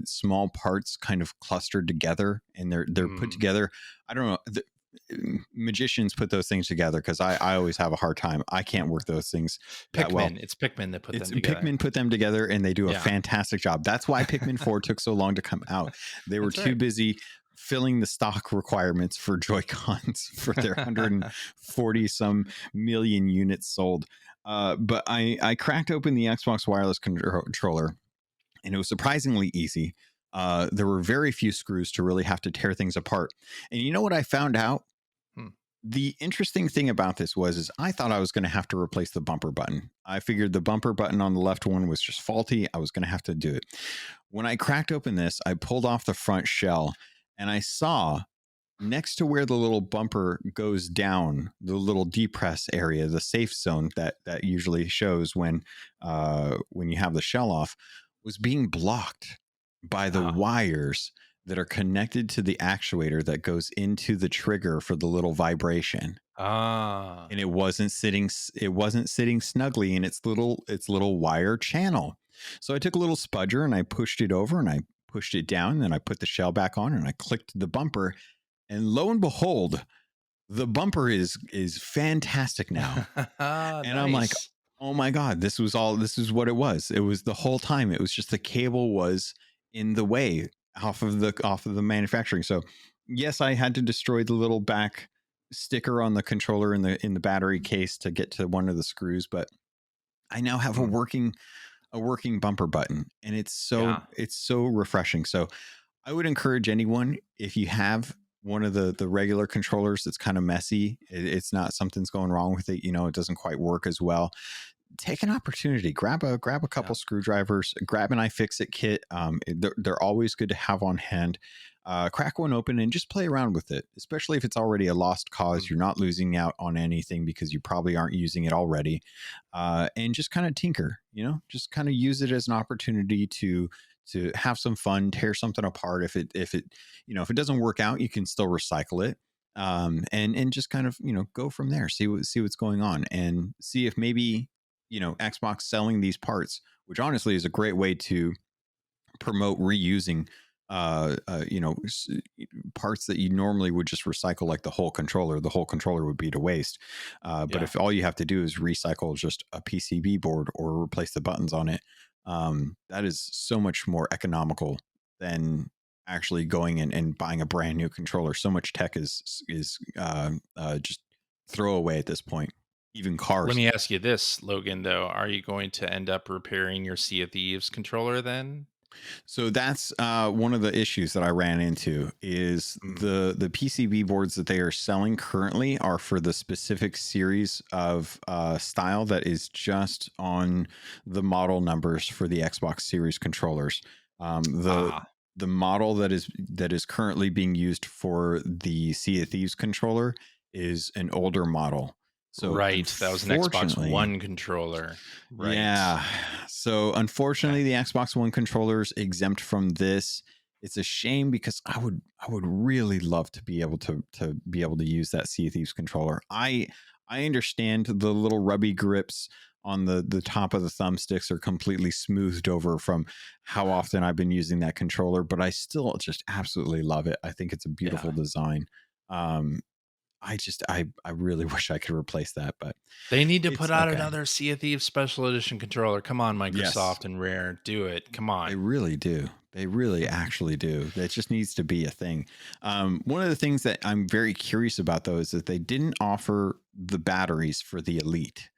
small parts kind of clustered together, and they're put
Hmm.
together. I don't know. Magicians put those things together, because I always have a hard time. I can't work those things that well.
Pikmin. It's Pikmin that put
It's
them together.
Pikmin put them together, and they do a
Yeah.
fantastic job. That's why Pikmin 4 took so long to come out. They were
That's
too
right.
busy filling the stock requirements for Joy-Cons for their 140 some million units sold. But I cracked open the Xbox wireless controller, and it was surprisingly easy. There were very few screws to really have to tear things apart. And you know what I found out?
Hmm.
The interesting thing about this is I thought I was going to have to replace the bumper button. I figured the bumper button on the left one was just faulty. I was going to have to do it. When I cracked open this, I pulled off the front shell, and I saw next to where the little bumper goes down, the little depress area, the safe zone that usually shows when you have the shell off, was being blocked by the
Ah.
wires that are connected to the actuator that goes into the trigger for the little vibration.
Ah.
And it wasn't sitting snugly in its little wire channel. So I took a little spudger and I pushed it over, and I pushed it down, and then I put the shell back on, and I clicked the bumper, and lo and behold, the bumper is fantastic now. And I'm like,
Nice.
oh my God, this is what it was. It was the whole time. It was just the cable was in the way off of the manufacturing. So yes, I had to destroy the little back sticker on the controller in the battery case to get to one of the screws, but I now have a
Hmm.
working bumper button, and
Yeah.
it's so refreshing. So I would encourage anyone, if you have one of the regular controllers that's kind of messy, it's not something's going wrong with it, it doesn't quite work as well, take an opportunity, grab a
Yeah.
couple screwdrivers, grab an iFixit kit. They're always good to have on hand. Crack one open and just play around with it, especially if it's already a lost cause.
Hmm.
You're not losing out on anything because you probably aren't using it already. And just kind of tinker, just kind of use it as an opportunity to have some fun, tear something apart. If it doesn't work out, you can still recycle it. And just kind of go from there, see what's going on, and see if maybe Xbox selling these parts, which honestly is a great way to promote reusing uh, uh you know s- parts that you normally would just recycle, like the whole controller would be to waste. But
Yeah.
if all you have to do is recycle just a PCB board or replace the buttons on it, that is so much more economical than actually going and buying a brand new controller. So much tech is just throwaway at this point, even
Let
cars.
me ask you this, Logan, though. Are you going to end up repairing your Sea of Thieves controller then?
So that's one of the issues that I ran into, is
Mm.
the PCB boards that they are selling currently are for the specific series of style that is just on the model numbers for the Xbox Series controllers. The
Ah,
the model that is currently being used for the Sea of Thieves controller is an older model. So
right. That was an Xbox
unfortunately,
One controller. Right.
yeah. So
Okay.
unfortunately, the Xbox One controller is exempt from this. It's a shame, because I would really love to be able to use that Sea of Thieves controller. I understand the little rubby grips on the top of the thumbsticks are completely smoothed over from how often I've been using that controller, but I still just absolutely love it. I think it's a beautiful
Yeah.
design. Um, I really wish I could replace that, but
They need to put
it's
out
okay.
another Sea of Thieves special edition controller. Come on,
Yes,
Microsoft and Rare, do it. Come
they
on.
really do. They really actually do. That just needs to be a thing. One of the things that I'm very curious about, though, is that they didn't offer the batteries for the Elite.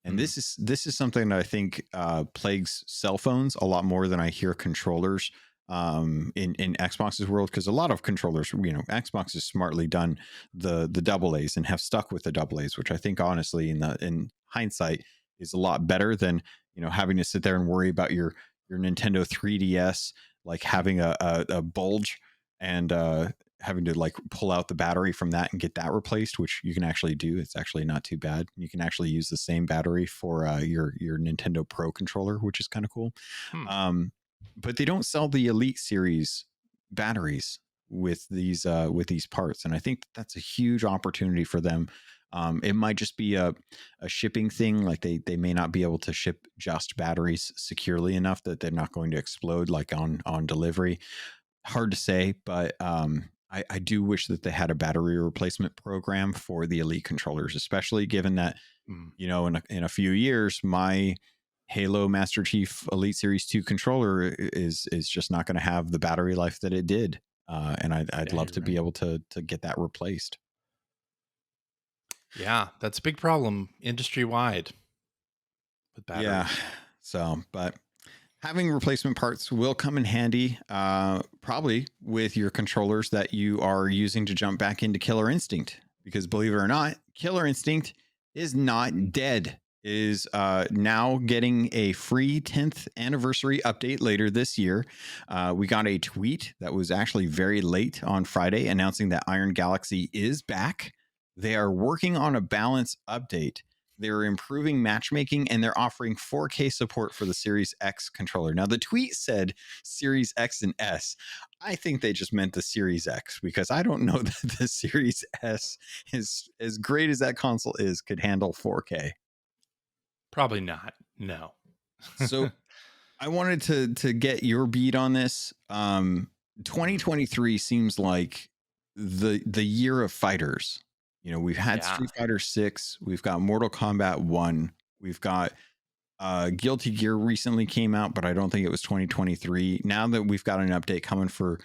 And
Mm,
this is something that I think plagues cell phones a lot more than I hear controllers in Xbox's world, because a lot of controllers, Xbox has smartly done the double A's and have stuck with the double A's, which I think honestly in hindsight is a lot better than having to sit there and worry about your Nintendo 3DS like having a bulge and having to like pull out the battery from that and get that replaced, which you can actually do. It's actually not too bad. You can actually use the same battery for your Nintendo Pro controller, which is kind of cool.
hmm.
But they don't sell the Elite Series batteries with these parts, and I think that's a huge opportunity for them. It might just be a shipping thing. Like they may not be able to ship just batteries securely enough that they're not going to explode like on delivery. Hard to say, but I do wish that they had a battery replacement program for the Elite controllers, especially given that
Mm,
in a few years my Halo Master Chief Elite Series 2 controller is just not going to have the battery life that it did. And I'd
yeah,
love
you're
to be
right.
able to get that replaced.
Yeah, that's a big problem industry wide with
Yeah.
batteries.
So, but having replacement parts will come in handy, probably with your controllers that you are using to jump back into Killer Instinct. Because believe it or not, Killer Instinct is not dead. It is now getting a free 10th anniversary update later this year. We got a tweet that was actually very late on Friday announcing that Iron Galaxy is back. They are working on a balance update. They're improving matchmaking and they're offering 4K support for the Series X controller. Now, the tweet said Series X and S. I think they just meant the Series X because I don't know that the Series S is as great as that console is could handle 4K.
Probably not. No.
So I wanted to get your beat on this.
Mm,
2023 seems like the year of fighters. We've had
yeah.
Street Fighter 6, we've got Mortal Kombat 1, we've got Guilty Gear recently came out, but I don't think it was 2023. Now that we've got an update coming for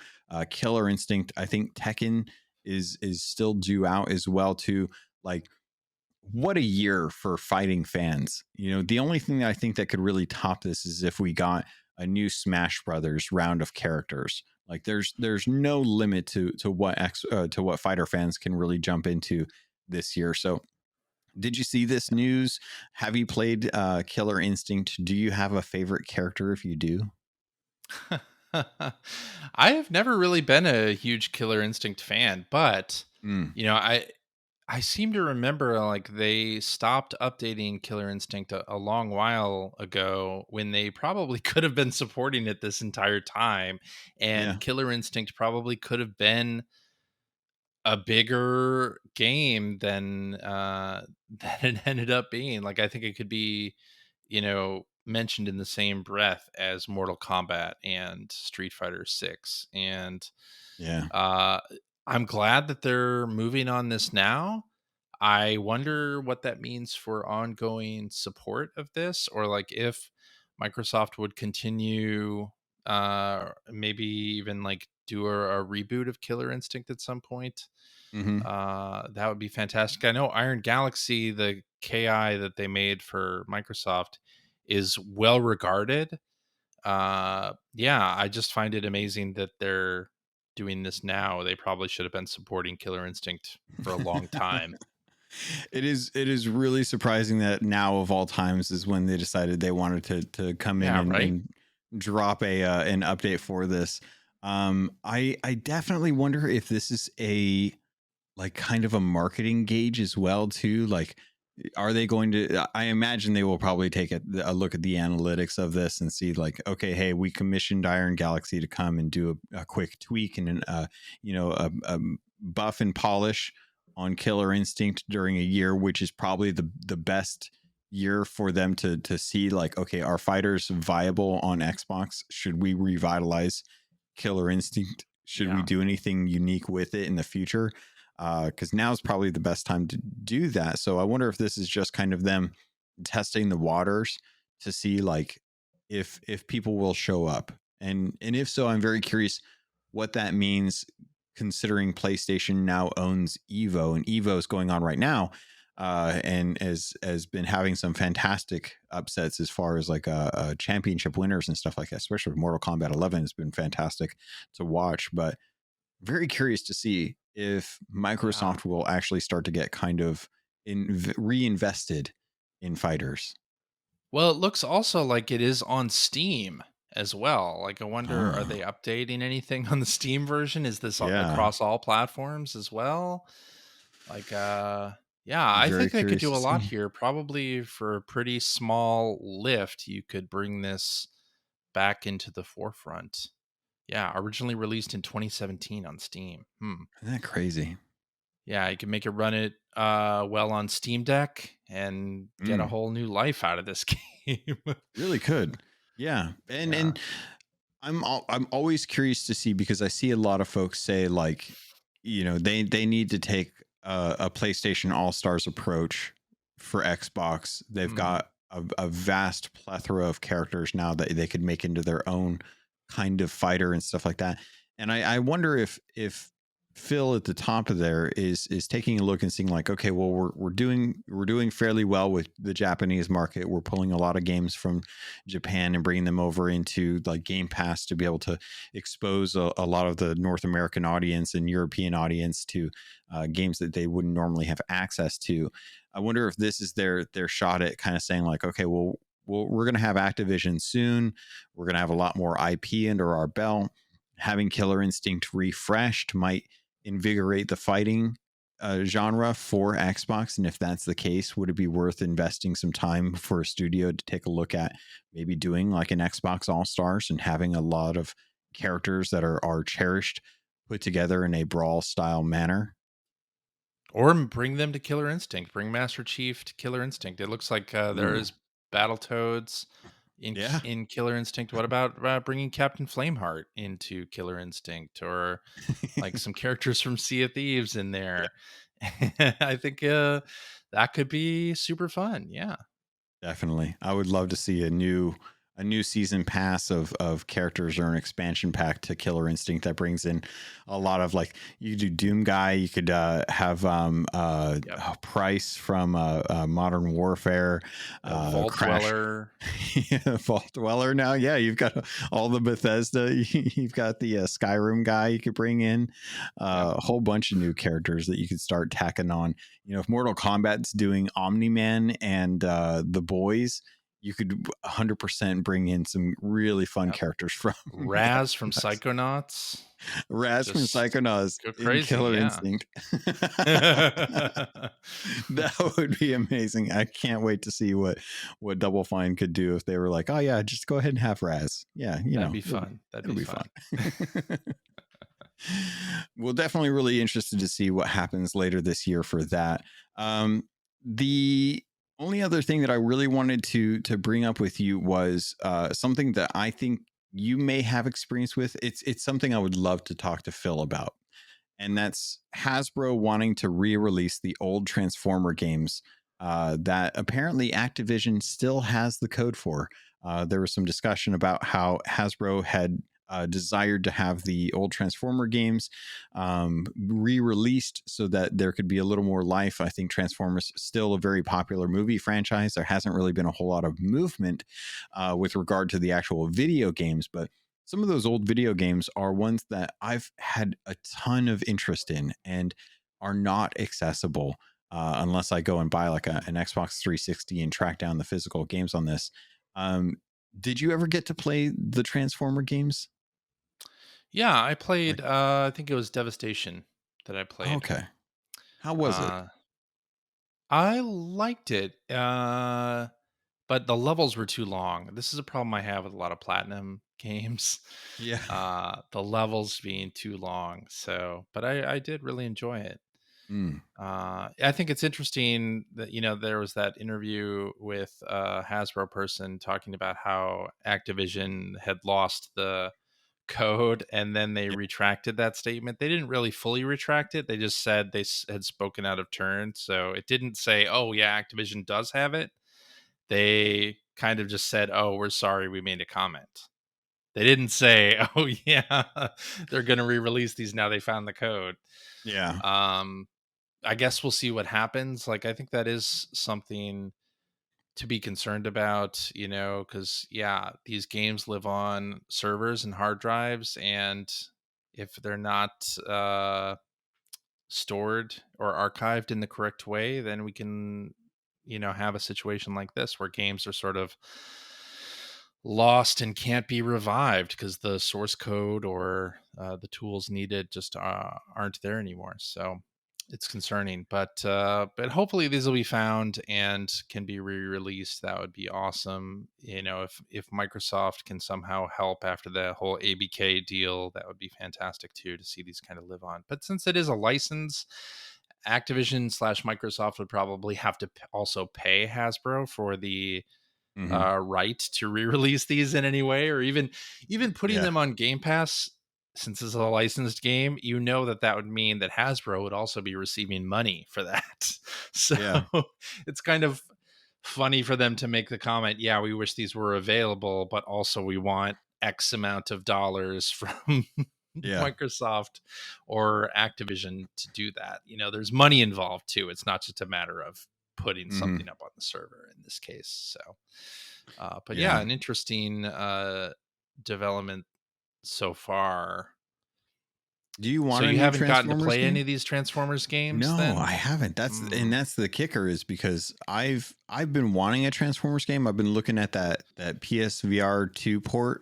Killer Instinct, I think Tekken is still due out as well too. Like, what a year for fighting fans. The only thing that I think that could really top this is if we got a new Smash Brothers round of characters. Like there's no limit to what fighter fans can really jump into this year. So did you see this news? Have you played Killer Instinct? Do you have a favorite character if you do?
I have never really been a huge Killer Instinct fan, but
Mm,
you know, I seem to remember like they stopped updating Killer Instinct a long while ago when they probably could have been supporting it this entire time,
yeah.
and Killer Instinct probably could have been a bigger game than than it ended up being. Like I think it could be, mentioned in the same breath as Mortal Kombat and Street Fighter 6. And
Yeah.
uh I'm glad that they're moving on this now. I wonder what that means for ongoing support of this, or like if Microsoft would continue maybe even like do a reboot of Killer Instinct at some point.
Hmm.
That would be fantastic. I know Iron Galaxy, the KI that they made for Microsoft, is well regarded. Yeah, I just find it amazing that they're doing this now. They probably should have been supporting Killer Instinct for a long time.
It is really surprising that now of all times is when they decided they wanted to come in
Yeah, right?
and drop an update for this. I definitely wonder if this is a like kind of a marketing gauge as well too. Like, are they going to? I imagine they will probably take a look at the analytics of this and see like, okay, hey, we commissioned Iron Galaxy to come and do a quick tweak and a buff and polish on Killer Instinct during a year, which is probably the best year for them to see like, okay, are fighters viable on Xbox? Should we revitalize Killer Instinct? Should we
Yeah.
do anything unique with it in the future? because now is probably the best time to do that. So I wonder if this is just kind of them testing the waters to see like if people will show up, and if so, I'm very curious what that means, considering PlayStation now owns Evo, and Evo is going on right now, and has been having some fantastic upsets as far as like championship winners and stuff like that. Especially with Mortal Kombat 11 has been fantastic to watch. But very curious to see if
Yeah.
Microsoft will actually start to get kind of reinvested in fighters.
Well, it looks also like it is on Steam as well. Like, I wonder, are they
Oh,
updating anything on the Steam version? Is this
yeah.
across all platforms as well? Like, yeah, I
Very
think they could
curious
do
to
a lot
see.
here. Probably for a pretty small lift, you could bring this back into the forefront. Yeah, originally released in 2017 on Steam.
Isn't that crazy?
Yeah, you can make it run it well on Steam Deck and get a
Mm,
whole new life out of this game.
really could. Yeah. And
Yeah.
and I'm always curious to see, because I see a lot of folks say like, they need to take a PlayStation All Stars approach for Xbox. They've
Mm.
got a vast plethora of characters now that they could make into their own kind of fighter and stuff like that. And I wonder if Phil at the top of there is taking a look and seeing like, okay, well, we're doing fairly well with the Japanese market. We're pulling a lot of games from Japan and bringing them over into like Game Pass to be able to expose a lot of the North American audience and European audience to games that they wouldn't normally have access to. I wonder if this is their shot at kind of saying like, okay, well, we're going to have Activision soon. We're going to have a lot more IP under our belt. Having Killer Instinct refreshed might invigorate the fighting genre for Xbox. And if that's the case, would it be worth investing some time for a studio to take a look at maybe doing like an Xbox All Stars and having a lot of characters that are cherished put together in a brawl style manner?
Or bring them to Killer Instinct. Bring Master Chief to Killer Instinct. It looks like there
Ooh,
is Battletoads
yeah.
in Killer Instinct. What about bringing Captain Flameheart into Killer Instinct, or like some characters from Sea of Thieves in
Yeah,
there? I think that could be super fun. Yeah.
definitely. I would love to see a new season pass of characters, or an expansion pack to Killer Instinct that brings in a lot of like, you could do Doom Guy, you could have
Yep.
Price from Modern Warfare,
Vault
Crash.
Dweller.
Vault Dweller now. Yeah, you've got all the Bethesda. You've got the Skyrim guy you could bring in,
Yep.
a whole bunch of new characters that you could start tacking on. If Mortal Kombat's doing Omni Man and the boys, you could 100% bring in some really fun
Yep.
characters from
Raz from
Xbox.
Psychonauts.
Raz from
Just
Psychonauts
go
in
crazy.
Killer
Yeah.
Instinct. That would be amazing. I can't wait to see what Double Fine could do if they were like, oh yeah, just go ahead and have Raz. Yeah,
That'd be fun. That'd
it'll
be
be
fun.
fun. We're definitely really interested to see what happens later this year for that. The only other thing that I really wanted to bring up with you was something that I think you may have experience with. It's something I would love to talk to Phil about, and that's Hasbro wanting to re-release the old Transformer games that apparently Activision still has the code for. There was some discussion about how Hasbro had desired to have the old Transformer games re-released so that there could be a little more life. I think Transformers is still a very popular movie franchise. There hasn't really been a whole lot of movement with regard to the actual video games, but some of those old video games are ones that I've had a ton of interest in and are not accessible unless I go and buy like an Xbox 360 and track down the physical games on this. Um, did you ever get to play the Transformer games?
Yeah, I
Like,
played I think it was Devastation that I played.
okay, how was it?
Uh I liked it. But the levels were too long. This is a problem I have with a lot of platinum games.
Yeah.
The levels being too long. So, but I did really enjoy it.
Mm.
I think it's interesting that there was that interview with a Hasbro person talking about how Activision had lost the code, and then they retracted that statement. They didn't really fully retract it. They just said they had spoken out of turn. So it didn't say, oh, yeah, Activision does have it. They kind of just said, oh, we're sorry, we made a comment. They didn't say, oh, yeah, they're going to re-release these now they found the code.
Yeah.
I guess we'll see what happens. Like, I think that is something to be concerned about, because, yeah, these games live on servers and hard drives. And if they're not stored or archived in the correct way, then we can, have a situation like this where games are sort of lost and can't be revived because the source code or the tools needed just aren't there anymore. So it's concerning, but hopefully these will be found and can be re-released. That would be awesome. If Microsoft can somehow help after the whole ABK deal, that would be fantastic too, to see these kind of live on. But since it is a license, Activision/Microsoft would probably have to also pay Hasbro for the right to re-release these in any way, or even putting them on Game Pass. Since it's a licensed game, that would mean that Hasbro would also be receiving money for that. So it's kind of funny for them to make the comment, yeah, we wish these were available, but also we want X amount of dollars from Microsoft or Activision to do that. There's money involved too. It's not just a matter of putting something up on the server in this case. So but an interesting development so far.
Do you want?
So you haven't gotten to play any of these Transformers games?
No,
then?
I haven't. And that's the kicker, is because I've been wanting a Transformers game. I've been looking at that PSVR 2 port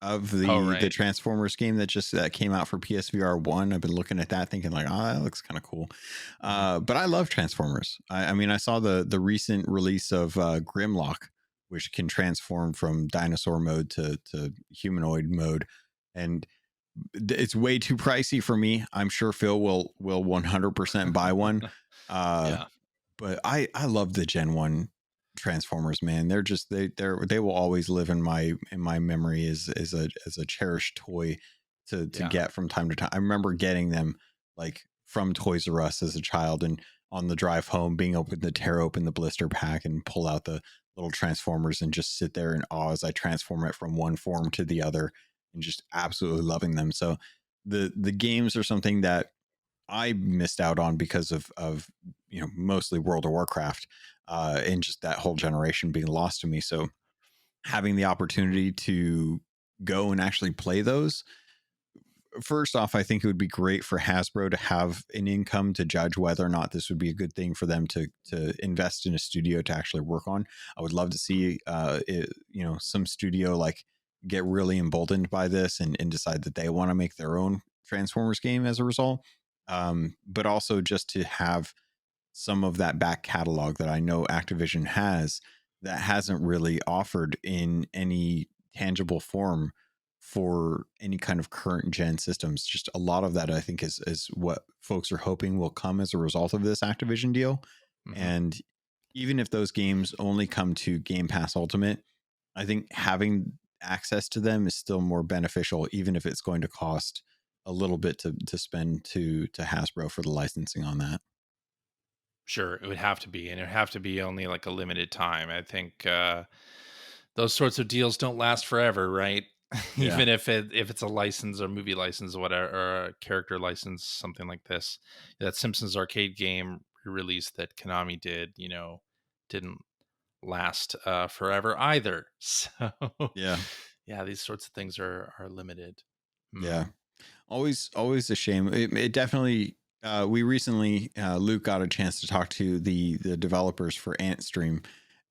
of the Transformers game that came out for PSVR 1. I've been looking at that thinking like, that looks kind of cool. But I love Transformers. I mean, I saw the recent release of Grimlock, which can transform from dinosaur mode to humanoid mode, and it's way too pricey for me. I'm sure Phil will 100% buy one. But I love the Gen 1 Transformers, man. They're just they will always live in my memory as a cherished toy to get from time to time. I remember getting them like from Toys R Us as a child, and on the drive home being able to tear open the blister pack and pull out the little Transformers and just sit there in awe as I transform it from one form to the other, and just absolutely loving them. So the games are something that I missed out on because of mostly World of Warcraft, and just that whole generation being lost to me. So having the opportunity to go and actually play those, first off, I think it would be great for Hasbro to have an income to judge whether or not this would be a good thing for them to invest in a studio to actually work on. I would love to see some studio like get really emboldened by this and decide that they want to make their own Transformers game as a result. But also just to have some of that back catalog that I know Activision has that hasn't really offered in any tangible form for any kind of current gen systems. Just a lot of that, I think, is what folks are hoping will come as a result of this Activision deal. And even if those games only come to Game Pass Ultimate, I think having access to them is still more beneficial, even if it's going to cost a little bit to spend to Hasbro for the licensing on that.
Sure, it would have to be, and it would have to be only like a limited time. I think those sorts of deals don't last forever, right? Even if it's a license or movie license or whatever, or a character license, something like this. That Simpsons arcade game release that Konami did, didn't last forever either. So these sorts of things are limited.
Yeah, always a shame. It definitely. We recently, Luke got a chance to talk to the developers for Antstream,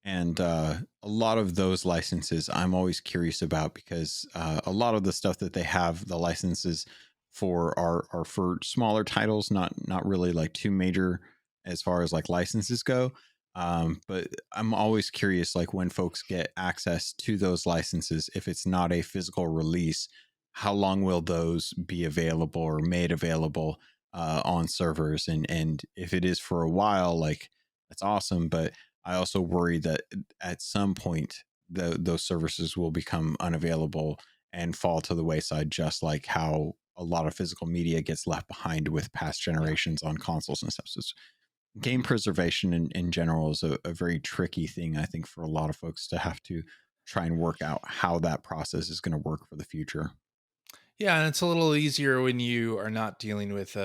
and a lot of those licenses I'm always curious about, because a lot of the stuff that they have the licenses for are for smaller titles, not really like too major as far as like licenses go. But I'm always curious, like when folks get access to those licenses, if it's not a physical release, how long will those be available or made available on servers? And if it is for a while, like, that's awesome. But I also worry that at some point those services will become unavailable, and fall to the wayside, just like how a lot of physical media gets left behind with past generations on consoles and stuff. So game preservation in general is a very tricky thing, I think, for a lot of folks to have to try and work out how that process is going to work for the future.
Yeah, and it's a little easier when you are not dealing with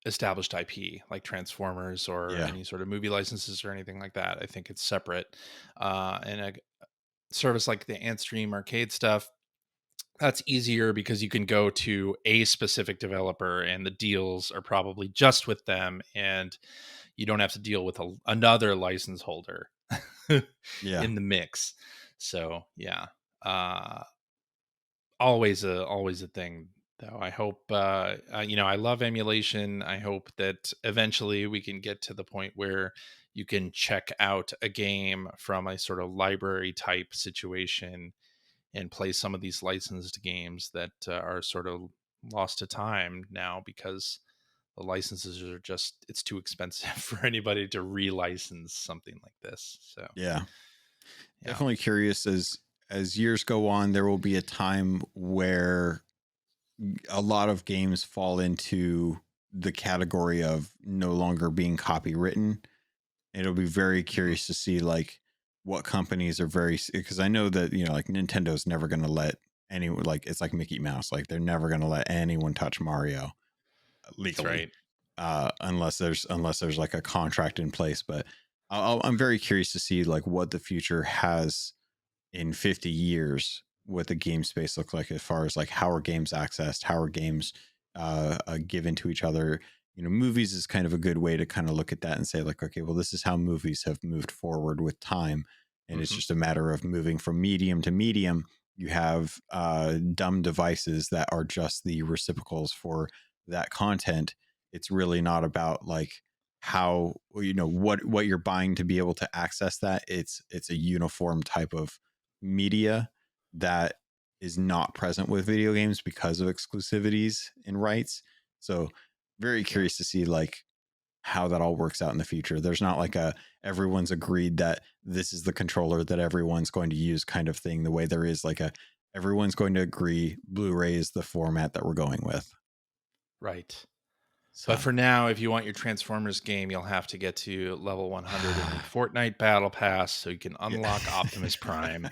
established IP like Transformers or
Yeah.
any sort of movie licenses or anything like that. I think it's separate. And a service like the Antstream arcade stuff, that's easier because you can go to a specific developer and the deals are probably just with them, and you don't have to deal with another license holder
Yeah.
in the mix. So yeah, uh, always a thing though. I hope I love emulation. I hope that eventually we can get to the point where you can check out a game from a sort of library type situation and play some of these licensed games that are sort of lost to time now because the licenses are just, it's too expensive for anybody to relicense something like this. So
Yeah.
yeah.
Definitely curious, as years go on, there will be a time where a lot of games fall into the category of no longer being copywritten. It'll be very
Mhm.
curious to see like what companies are very, because I know that, like Nintendo's never going to let anyone, like it's like Mickey Mouse, like they're never going to let anyone touch Mario
That's
legally,
right.
unless there's like a contract in place. But I'm very curious to see like what the future has in 50 years, what the game space look like, as far as like how are games accessed, how are games given to each other. Movies is kind of a good way to kind of look at that and say like, okay, well, this is how movies have moved forward with time, and it's
Hmm.
just a matter of moving from medium to medium. You have dumb devices that are just the reciprocals for that content. It's really not about like how, what you're buying to be able to access that. It's a uniform type of media that is not present with video games because of exclusivities and rights. So very
Yeah.
curious to see like how that all works out in the future. There's not like a everyone's agreed that this is the controller that everyone's going to use kind of thing, the way there is like a everyone's going to agree Blu-ray is the format that we're going with.
Right. But
So
for now, if you want your Transformers game, you'll have to get to level 100 in the Fortnite Battle Pass so you can unlock Optimus Prime.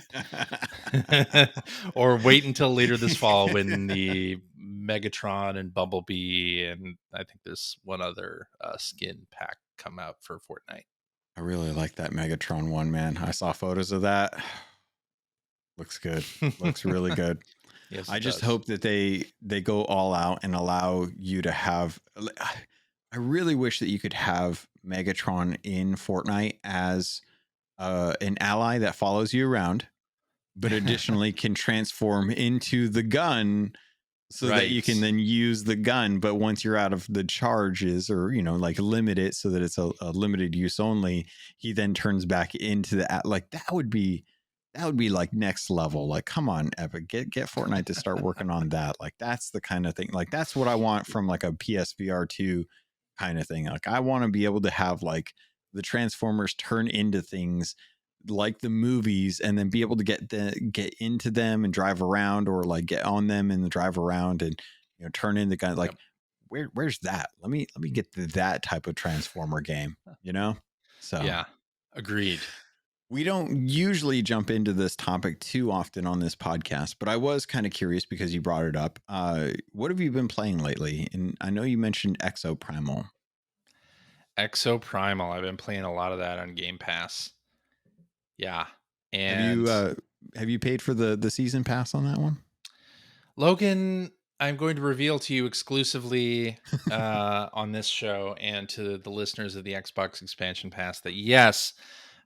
Or wait until later this fall when the Megatron and Bumblebee and I think there's one other skin pack come out for Fortnite.
I really like that Megatron one, man. I saw photos of that. Looks good. Looks really good.
Yes,
I
it
just
does.
hope that they go all out and allow you to have. I really wish that you could have Megatron in Fortnite as an ally that follows you around, but additionally can transform into the gun so that you can
Right.
then use the gun. But once you're out of the charges, or like limit it so that it's a limited use only, he then turns back into the like that would be like next level. Like, come on, Epic, get Fortnite to start working on that. Like, that's the kind of thing. Like, that's what I want from like a PSVR2 kind of thing. Like, I want to be able to have like the Transformers turn into things like the movies, and then be able to get into them and drive around, or like get on them and drive around and turn in the gun. Like,
Yep.
where's that? Let me get to that type of Transformer game. So
Yeah. Agreed.
we don't usually jump into this topic too often on this podcast, but I was kind of curious because you brought it up. What have you been playing lately? And I know you mentioned Exoprimal.
Exoprimal. I've been playing a lot of that on Game Pass. Yeah.
Have you
And
uh, have you paid for the season pass on that one?
Logan, I'm going to reveal to you exclusively on this show and to the listeners of the Xbox Expansion Pass that yes,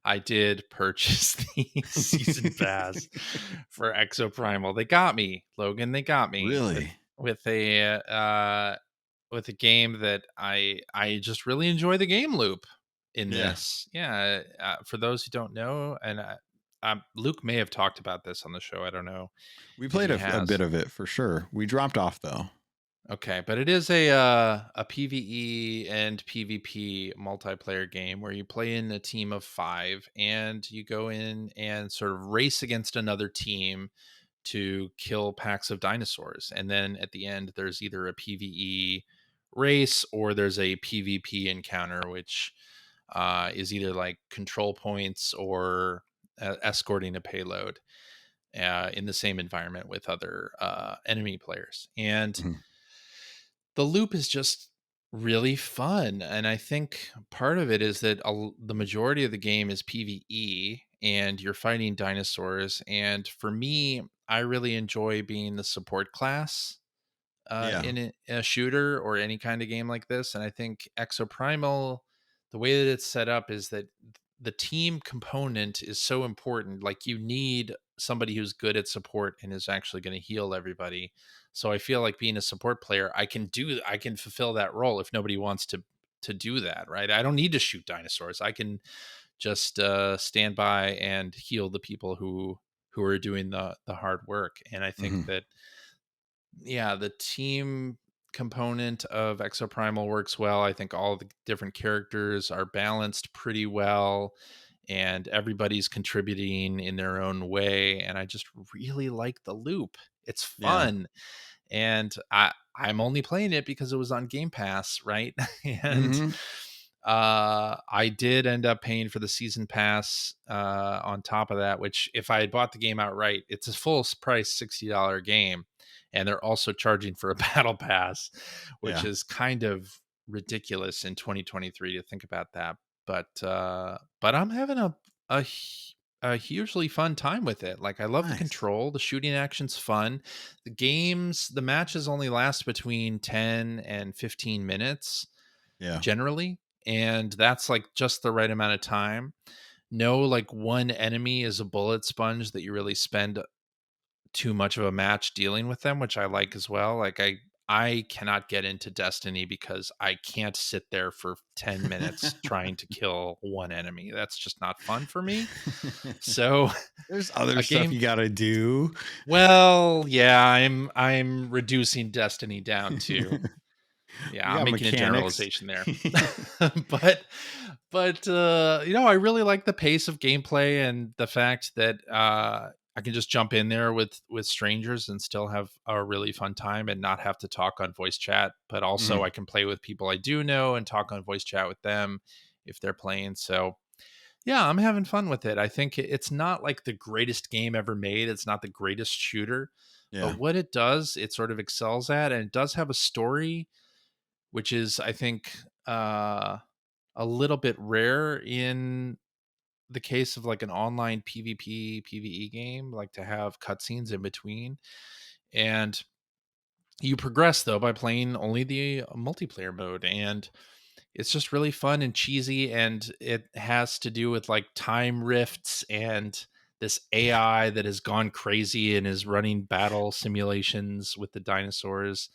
I did purchase the season pass for Exoprimal. They got me, Logan. They got me
Really?
with a game that I just really enjoy the game loop in
Yeah.
this. Yeah, for those who don't know, and Luke may have talked about this on the show. I don't know
We
if
played
he
a
has.
bit of it for sure. We dropped off though.
Okay, but it is a PvE and PvP multiplayer game where you play in a team of 5 and you go in and sort of race against another team to kill packs of dinosaurs. And then at the end, there's either a PvE race or there's a PvP encounter, which is either like control points or escorting a payload in the same environment with other enemy players. And
Mhm.
the loop is just really fun. And I think part of it is that the majority of the game is PvE and you're fighting dinosaurs. And for me, I really enjoy being the support class
Yeah.
in a shooter or any kind of game like this. And I think Exoprimal, the way that it's set up is that the team component is so important. Like you need somebody who's good at support and is actually going to heal everybody. So I feel like being a support player, I can fulfill that role if nobody wants to do that, right? I don't need to shoot dinosaurs. I can just stand by and heal the people who are doing the hard work. And I think
Hmm.
that yeah, the team component of Exoprimal works well. I think all the different characters are balanced pretty well and everybody's contributing in their own way. And I just really like the loop. It's
Yeah.
fun. And I'm only playing it because it was on Game Pass, right? And
Hmm.
I did end up paying for the season pass on top of that, which if I had bought the game outright, it's a full price $60 game. And they're also charging for a battle pass, which
Yeah.
is kind of ridiculous in 2023 to think about that. But I'm having a hu- a hugely fun time with it. Like I love the
Nice.
control, the shooting action's fun. The matches only last between 10 and 15 minutes
Yeah.
generally, and that's like just the right amount of time. No, like one enemy is a bullet sponge that you really spend too much of a match dealing with them, which I like as well. Like I cannot get into Destiny because I can't sit there for 10 minutes trying to kill one enemy. That's just not fun for me. So
There's other
a
stuff
game
you got to do.
well, yeah, I'm reducing Destiny down to yeah,
You
I'm
got
making a
mechanics.
generalization there. but you know, I really like the pace of gameplay and the fact that I can just jump in there with strangers and still have a really fun time and not have to talk on voice chat, but also I
Mhm.
can play with people I do know and talk on voice chat with them if they're playing. So, yeah, I'm having fun with it. I think it's not like the greatest game ever made. It's not the greatest shooter, but
Yeah.
what it does, it sort of excels at, and it does have a story which is I think a little bit rare in the case of like an online PvP PvE game, like to have cutscenes in between. And you progress though by playing only the multiplayer mode, and it's just really fun and cheesy, and it has to do with like time rifts and this AI that has gone crazy and is running battle simulations with the dinosaurs,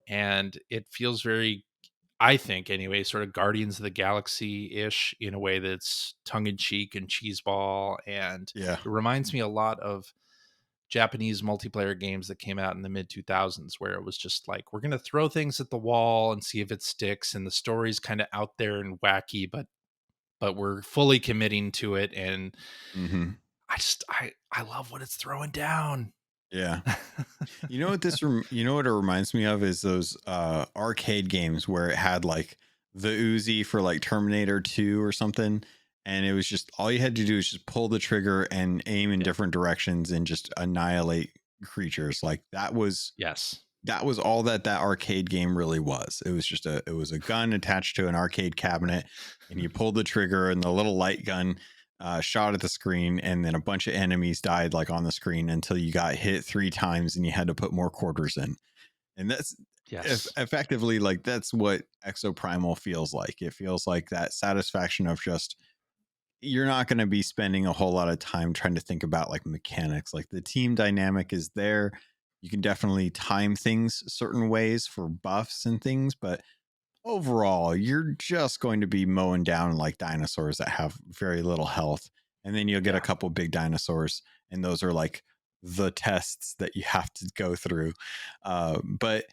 and it feels very, I think anyway, sort of Guardians of the Galaxy ish in a way that's tongue in cheek and cheeseball. And
Yeah.
it reminds me a lot of Japanese multiplayer games that came out in the mid 2000s, where it was just like, we're going to throw things at the wall and see if it sticks. And the story's kind of out there and wacky, but we're fully committing to it. And
Mhm.
I love what it's throwing down.
Yeah. You know what you know what it reminds me of is those arcade games where it had like the Uzi for like Terminator 2 or something, and it was just all you had to do is just pull the trigger and aim in
Yeah.
different directions and just annihilate creatures. Like
Yes.
that was all that arcade game really was. It was a gun attached to an arcade cabinet, and you pulled the trigger, and the little light gun shot at the screen, and then a bunch of enemies died like on the screen until you got hit 3 times, and you had to put more quarters in. And that's
Yes.
effectively like that's what Exoprimal feels like. It feels like that satisfaction of just you're not going to be spending a whole lot of time trying to think about like mechanics. Like the team dynamic is there. You can definitely time things certain ways for buffs and things, but overall, you're just going to be mowing down like dinosaurs that have very little health. And then you'll get a
Yeah.
couple big dinosaurs, and those are like the tests that you have to go through. But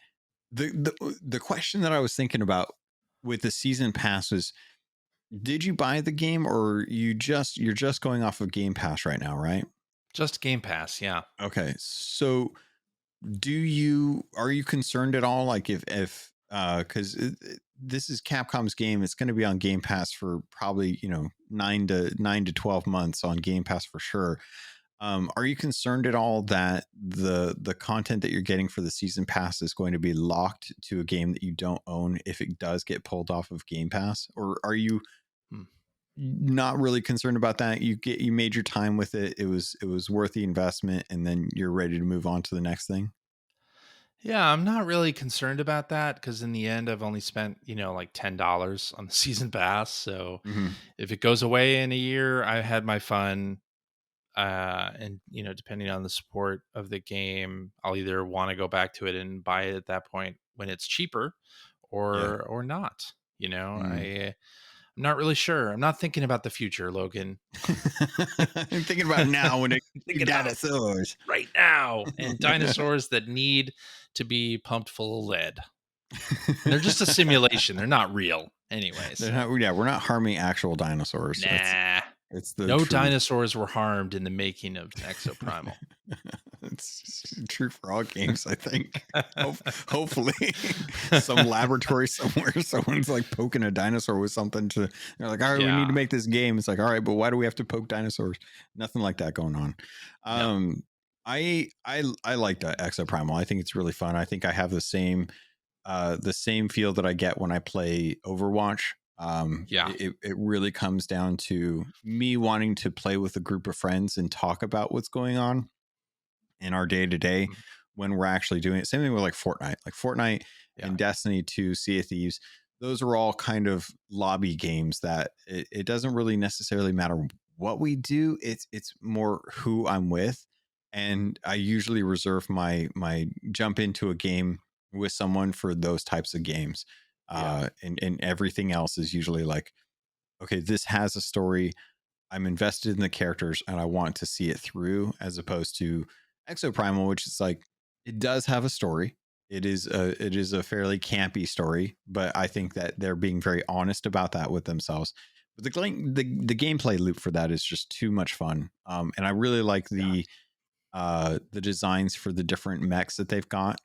the question that I was thinking about with the season pass was, did you buy the game, or you're just going off of Game Pass right now, right?
Just Game Pass, yeah.
Okay, so are you concerned at all, like if because this is Capcom's game, it's going to be on Game Pass for probably 9 to 12 months on Game Pass for sure. Are you concerned at all that the content that you're getting for the season pass is going to be locked to a game that you don't own if it does get pulled off of Game Pass? Or are you
Hmm.
not really concerned about that? You made your time with it. It was worth the investment, and then you're ready to move on to the next thing.
Yeah, I'm not really concerned about that because in the end, I've only spent, like $10 on the season pass. So
Mm-hmm.
if it goes away in a year, I had my fun. And depending on the support of the game, I'll either want to go back to it and buy it at that point when it's cheaper,
Yeah.
or not.
Mm.
I'm not really sure. I'm not thinking about the future, Logan.
I'm thinking about now when it
I'm thinking about
dinosaurs.
right now, and dinosaurs that need to be pumped full of lead. And they're just a simulation. They're not real anyway.
They're
So,
not, yeah, we're not harming actual dinosaurs.
nah.
It's the
No
truth.
dinosaurs were harmed in the making of Exoprimal.
It's true for all games, I think. Hopefully, some laboratory somewhere, someone's like poking a dinosaur with something they're like, all right, we need to
Yeah.
make this game. It's like, all right, but why do we have to poke dinosaurs? Nothing like that going on.
No.
I like that Exoprimal. I think it's really fun. I think I have the same feel that I get when I play Overwatch.
Yeah.
It really comes down to me wanting to play with a group of friends and talk about what's going on in our day to day
Mm.
when we're actually doing it. Same thing with like Fortnite
Yeah.
and Destiny 2, Sea of Thieves. Those are all kind of lobby games that it doesn't really necessarily matter what we do. It's more who I'm with, and I usually reserve my jump into a game with someone for those types of games.
Yeah.
And everything else is usually like, okay, this has a story. I'm invested in the characters and I want to see it through, as opposed to Exoprimal, which is like, it does have a story. It is a fairly campy story, but I think that they're being very honest about that with themselves. But the gameplay loop for that is just too much fun. And I really like
Yeah.
the designs for the different mechs that they've got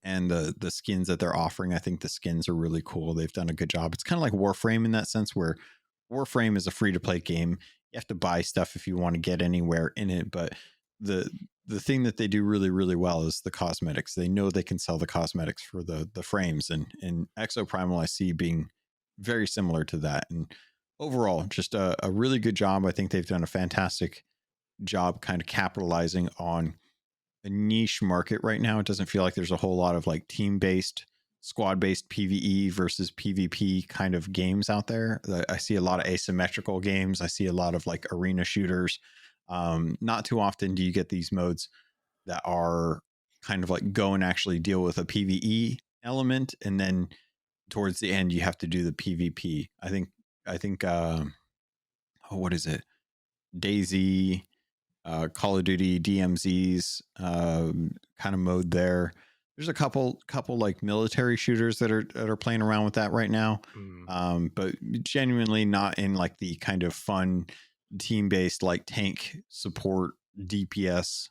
and the skins that they're offering. I think the skins are really cool. They've done a good job. It's kind of like Warframe in that sense, where Warframe is a free to play game. You have to buy stuff if you want to get anywhere in it, but the the thing that they do really really well is the cosmetics. They know they can sell the cosmetics for the frames, and Exoprimal I see being very similar to that. And overall, just a really good job. I think they've done a fantastic job kind of capitalizing on a niche market right now. It doesn't feel like there's a whole lot of like team based, squad based PvE versus PvP kind of games out there. I see a lot of asymmetrical games. I see a lot of like arena shooters. Not too often do you get these modes that are kind of like go and actually deal with a PvE element, and then towards the end you have to do the PvP. I think what is it? Daisy, Call of Duty DMZ's kind of mode there. There's a couple like military shooters that are playing around with that right now,
Mm.
but genuinely not in like the kind of fun team based like tank support DPS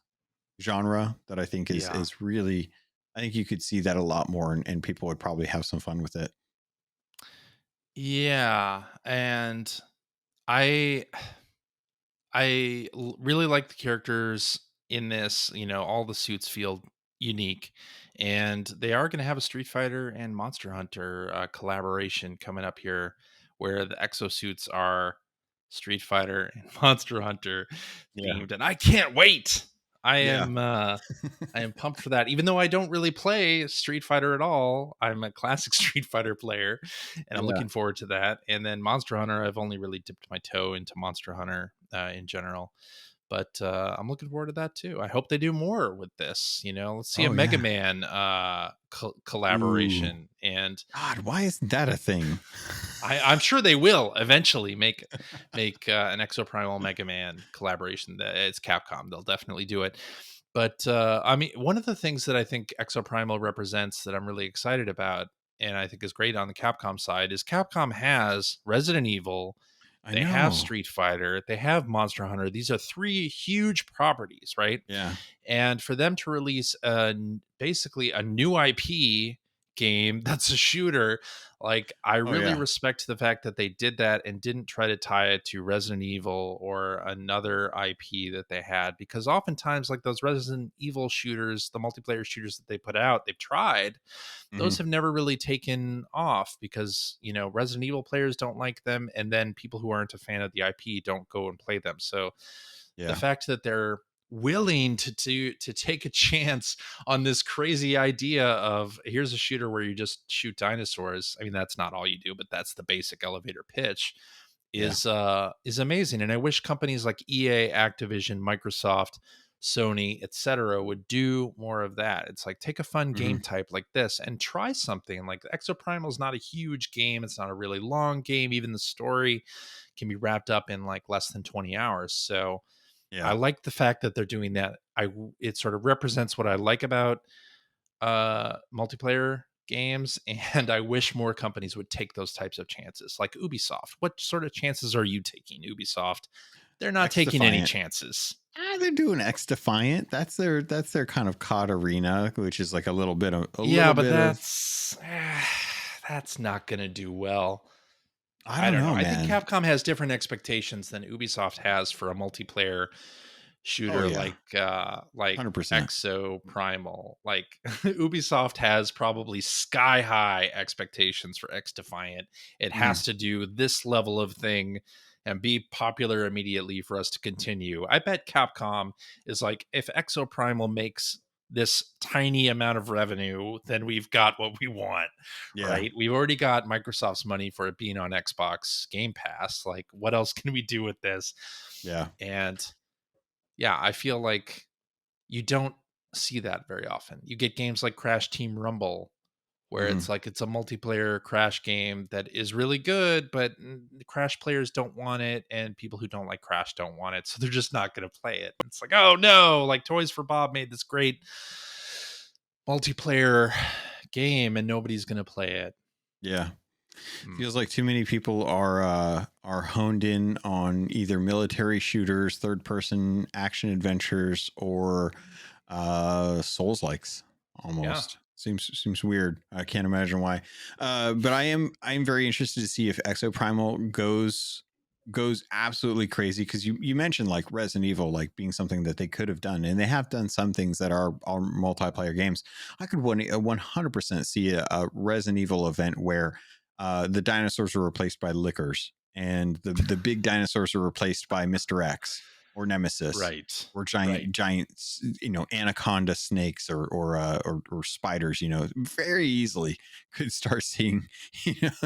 genre that I think is
Yeah.
is really. I think you could see that a lot more, and people would probably have some fun with it.
Yeah. And I really like the characters in this. All the suits feel unique, and they are going to have a Street Fighter and Monster Hunter collaboration coming up here, where the exosuits are Street Fighter and Monster Hunter
Yeah,
themed, and I can't wait. I
yeah,
am I am pumped for that. Even though I don't really play Street Fighter at all, I'm a classic Street Fighter player, and I'm
yeah.
looking forward to that. And then Monster Hunter, I've only really dipped my toe into Monster Hunter in general, but I'm looking forward to that too. I hope they do more with this. Let's see a
Oh
Mega
yeah.
Man
Ooh,
collaboration, and
God, why isn't that a thing?
I'm sure they will eventually make an Exoprimal Mega Man collaboration. That it's Capcom; they'll definitely do it. But I mean, one of the things that I think Exoprimal represents that I'm really excited about, and I think is great on the Capcom side, is Capcom has Resident Evil
I
They have
know.
Street Fighter, they have Monster Hunter. These are 3 huge properties, right?
Yeah.
And for them to release basically a new IP game that's a shooter, like I
Oh
really
yeah.
respect the fact that they did that and didn't try to tie it to Resident Evil or another IP that they had, because oftentimes like those Resident Evil shooters, the multiplayer shooters that they put out, they've tried, those
Hmm.
have never really taken off because, Resident Evil players don't like them, and then people who aren't a fan of the IP don't go and play them. So the
Yeah.
fact that they're willing to take a chance on this crazy idea of here's a shooter where you just shoot dinosaurs. I mean, that's not all you do, but that's the basic elevator pitch
Yeah.
is amazing. And I wish companies like EA, Activision, Microsoft, Sony, etc. would do more of that. It's like take a fun
Hmm.
game type like this and try something. Like Exoprimal is not a huge game, it's not a really long game. Even the story can be wrapped up in like less than 20 hours. So I
Yeah.
like the fact that they're doing that. It sort of represents what I like about multiplayer games, and I wish more companies would take those types of chances. Like Ubisoft. What sort of chances are you taking, Ubisoft? They're not
X
taking any
Defiant.
chances.
They're doing X Defiant. That's their kind of COD arena, which is like a little bit of
Yeah, but that's not going to do well.
I
I
don't
don't know.
know,
I think
man.
Capcom has different expectations than Ubisoft has for a multiplayer
Oh
shooter
yeah.
like
100%.
Exo Primal. Like Ubisoft has probably sky high expectations for X Defiant. It
Mm,
has to do this level of thing and be popular immediately for us to continue. I bet Capcom is like, if Exo Primal makes this tiny amount of revenue, then we've got what we want,
yeah.
right? We've already got Microsoft's money for it being on Xbox Game Pass. Like, what else can we do with this?
Yeah.
And yeah, I feel like you don't see that very often. You get games like Crash Team Rumble, where
Hmm.
it's like it's a multiplayer Crash game that is really good, but the Crash players don't want it, and people who don't like Crash don't want it, so they're just not going to play it. It's like, oh no, like Toys for Bob made this great multiplayer game, and nobody's going to play it.
Yeah.
Hmm.
Feels like too many people are honed in on either military shooters, third person action adventures, or Souls likes
Yeah.
almost. Seems weird. I can't imagine why. But I am very interested to see if Exoprimal goes absolutely crazy, because you mentioned like Resident Evil like being something that they could have done, and they have done some things that are multiplayer games. I could 100% see a Resident Evil event where the dinosaurs are replaced by lickers, and the big dinosaurs are replaced by Mr. X or Nemesis
Right.
or
Right.
giant anaconda snakes or spiders. Very easily could start seeing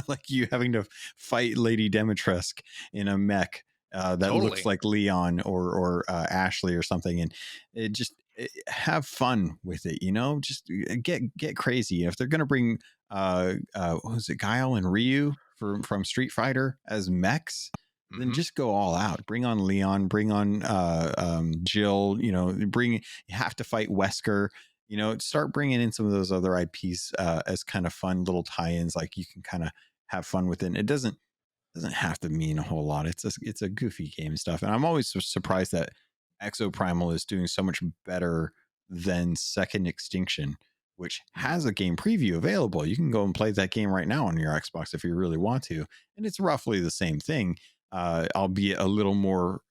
like you having to fight Lady Demetresk in a mech that looks
Totally.
like Leon or Ashley or something, and have fun with it. Just get crazy. If they're gonna bring what was it, Guile and Ryu from Street Fighter as mechs, then
Hmm.
just go all out. Bring on Leon, bring on Jill. You have to fight Wesker. Start bringing in some of those other IPs as kind of fun little tie-ins. Like you can kind of have fun with it. And it doesn't have to mean a whole lot. It's a goofy game and stuff. And I'm always surprised that Exoprimal is doing so much better than Second Extinction, which has a game preview available. You can go and play that game right now on your Xbox if you really want to, and it's roughly the same thing, albeit a little more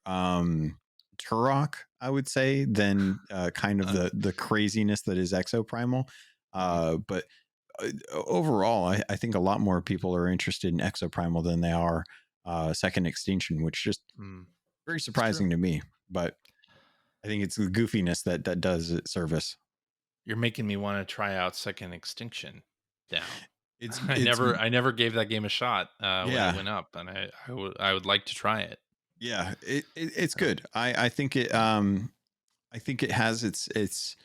Turok, I would say, than kind of the craziness that is Exoprimal. But overall, I think a lot more people are interested in Exoprimal than they are Second Extinction, which just
Mm.
very
It's true.
surprising to me. But I think it's the goofiness that does it service.
You're making me want to try out Second Extinction now. I
It's
never gave that game a shot when it
yeah.
went up, and I would like to try it.
Yeah, it's
So,
good. I think it has its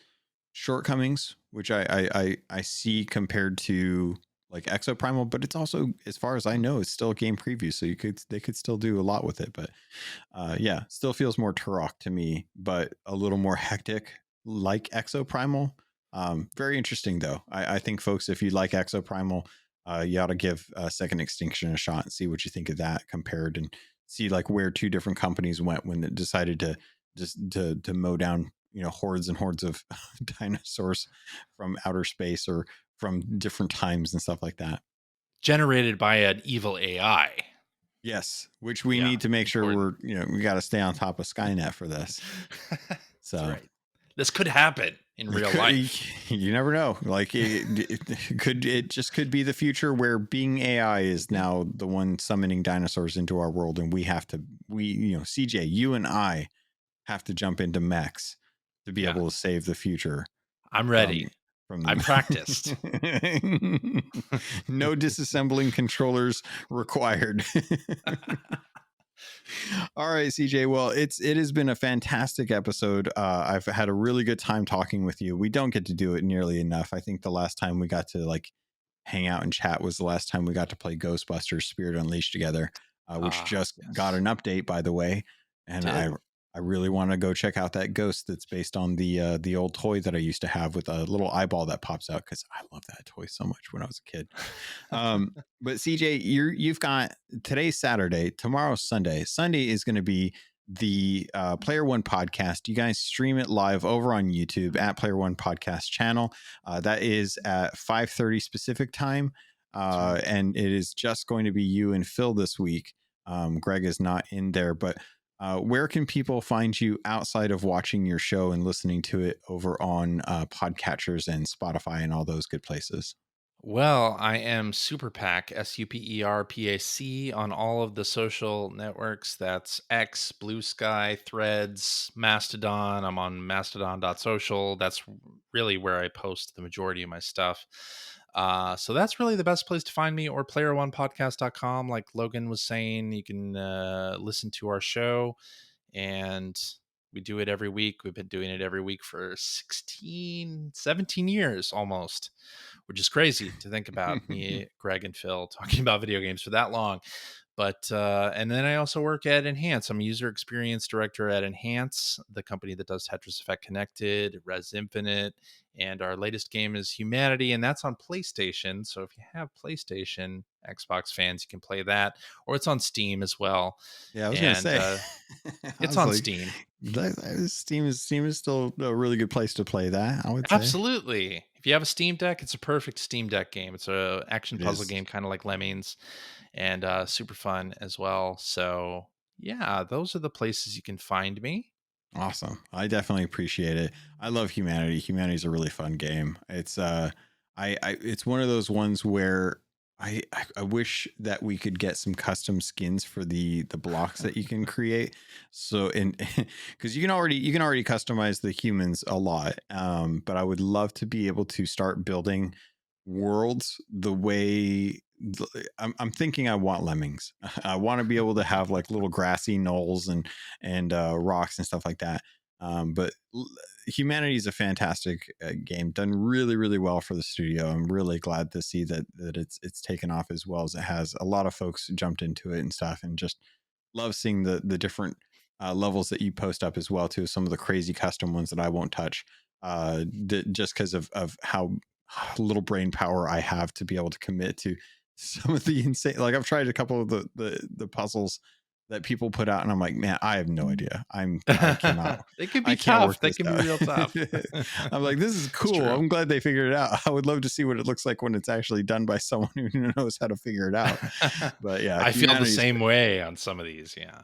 shortcomings, which I see compared to like Exoprimal, but it's also, as far as I
mm,
know, it's still a game preview, so they could still do a lot with it. But yeah, still feels more Turok to me, but a little more hectic, like Exoprimal. Very interesting though. I think folks, if you like Exoprimal, you ought to give Second Extinction a shot and see what you think of that compared, and see like where two different companies went when it decided to to mow down, hordes and hordes of dinosaurs from outer space or from different times and stuff like that.
Generated by an evil AI.
Yes, which we
Yeah,
need to make sure
important.
we got to stay on top of Skynet for this. So
That's right. This could happen in real life.
You never know. Like it just could be the future where being AI is now the one summoning dinosaurs into our world, and CJ, you and I have to jump into mechs to be able to save the future.
I'm ready. I practiced.
No disassembling controllers required. All right, CJ. Well, it has been a fantastic episode. I've had a really good time talking with you. We don't get to do it nearly enough. I think the last time we got to like hang out and chat was the last time we got to play Ghostbusters Spirit Unleashed together, which just got an update, by the way. And I really want to go check out that ghost that's based on the old toy that I used to have with a little eyeball that pops out, because I love that toy so much when I was a kid. But CJ, you've got today's Saturday, tomorrow's Sunday. Sunday is going to be the Player One podcast. You guys stream it live over on YouTube at Player One Podcast channel. That is at 5:30 Pacific time. And it is just going to be you and Phil this week. Greg is not in there, but where can people find you outside of watching your show and listening to it over on podcatchers and Spotify and all those good places?
Well, I am Superpac, SUPERPAC, on all of the social networks. That's X, Blue Sky, Threads, Mastodon. I'm on mastodon.social. That's really where I post the majority of my stuff. So that's really the best place to find me, or playeronepodcast.com. Like Logan was saying, you can listen to our show, and we do it every week. We've been doing it every week for 17 years almost, which is crazy to think about. Me, Greg, and Phil talking about video games for that long. But and then I also work at Enhance. I'm a user experience director at Enhance, the company that does Tetris Effect Connected, Res Infinite, and our latest game is Humanity, and that's on PlayStation. So if you have PlayStation, Xbox fans, you can play that, or it's on Steam as well.
Yeah, I was gonna say
it's on Steam.
Steam is still a really good place to play that, I would say.
Absolutely. If you have a Steam Deck, it's a perfect Steam Deck game. It's a action puzzle game, kind of like Lemmings, and super fun as well. So yeah, those are the places you can find me.
Awesome. I definitely appreciate it. I love Humanity. Humanity is a really fun game. It's it's one of those ones where I wish that we could get some custom skins for the blocks that you can create. So because you can already customize the humans a lot. But I would love to be able to start building worlds the way I'm thinking I want Lemmings. I want to be able to have like little grassy knolls and rocks and stuff like that. But Humanity is a fantastic game, done really, really well for the studio. I'm really glad to see that it's taken off as well as it has. A lot of folks jumped into it and stuff, and just love seeing the different levels that you post up as well too. Some of the crazy custom ones that I won't touch, just because of how little brain power I have to be able to commit to some of the insane. Like I've tried a couple of the puzzles that people put out, and I'm like, man, I have no idea. I cannot.
They can be tough. They can be real tough.
I'm like, this is cool. I'm glad they figured it out. I would love to see what it looks like when it's actually done by someone who knows how to figure it out. But yeah,
I feel the same way on some of these. Yeah.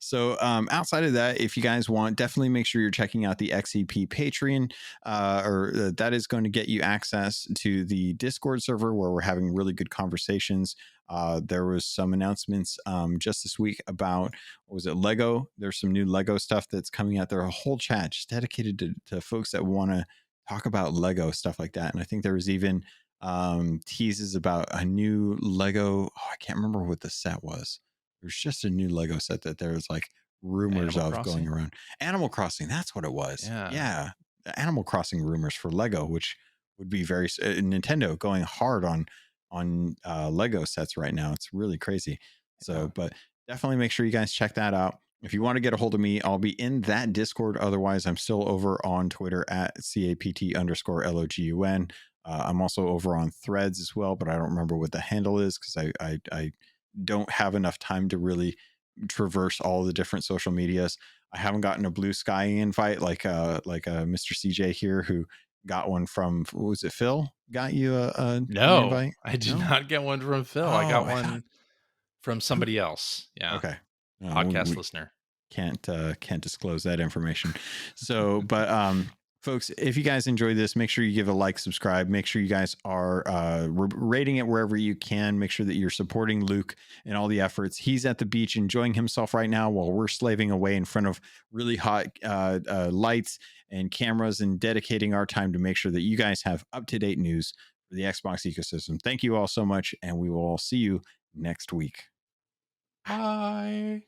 So outside of that, if you guys want, definitely make sure you're checking out the XEP Patreon, that is going to get you access to the Discord server where we're having really good conversations. There was some announcements just this week about, what was it, Lego? There's some new Lego stuff that's coming out there. A whole chat just dedicated to folks that want to talk about Lego, stuff like that. And I think there was even teases about a new Lego. I can't remember what the set was. There's just a new Lego set that there was like rumors of going around. Animal Crossing, that's what it was. Yeah. Animal Crossing rumors for Lego, which would be very Nintendo going hard on Lego sets right now. It's really crazy. So, but definitely make sure you guys check that out. If you want to get a hold of me, I'll be in that Discord. Otherwise, I'm still over on Twitter at CAPT_LOGUN. I'm also over on Threads as well, but I don't remember what the handle is because I don't have enough time to really traverse all the different social medias. I haven't gotten a Blue Sky invite like Mr. CJ here, who got one from, was it Phil? Got you an
No,
invite?
I did
No.
not get one from Phil. I
Oh,
got
I thought
one from
who?
somebody else. Yeah,
Okay. No,
podcast
we
listener.
can't disclose that information. So, but folks, if you guys enjoy this, make sure you give a like, subscribe. Make sure you guys are rating it wherever you can. Make sure that you're supporting Luke and all the efforts. He's at the beach enjoying himself right now while we're slaving away in front of really hot lights and cameras and dedicating our time to make sure that you guys have up-to-date news for the Xbox ecosystem. Thank you all so much, and we will all see you next week.
Bye.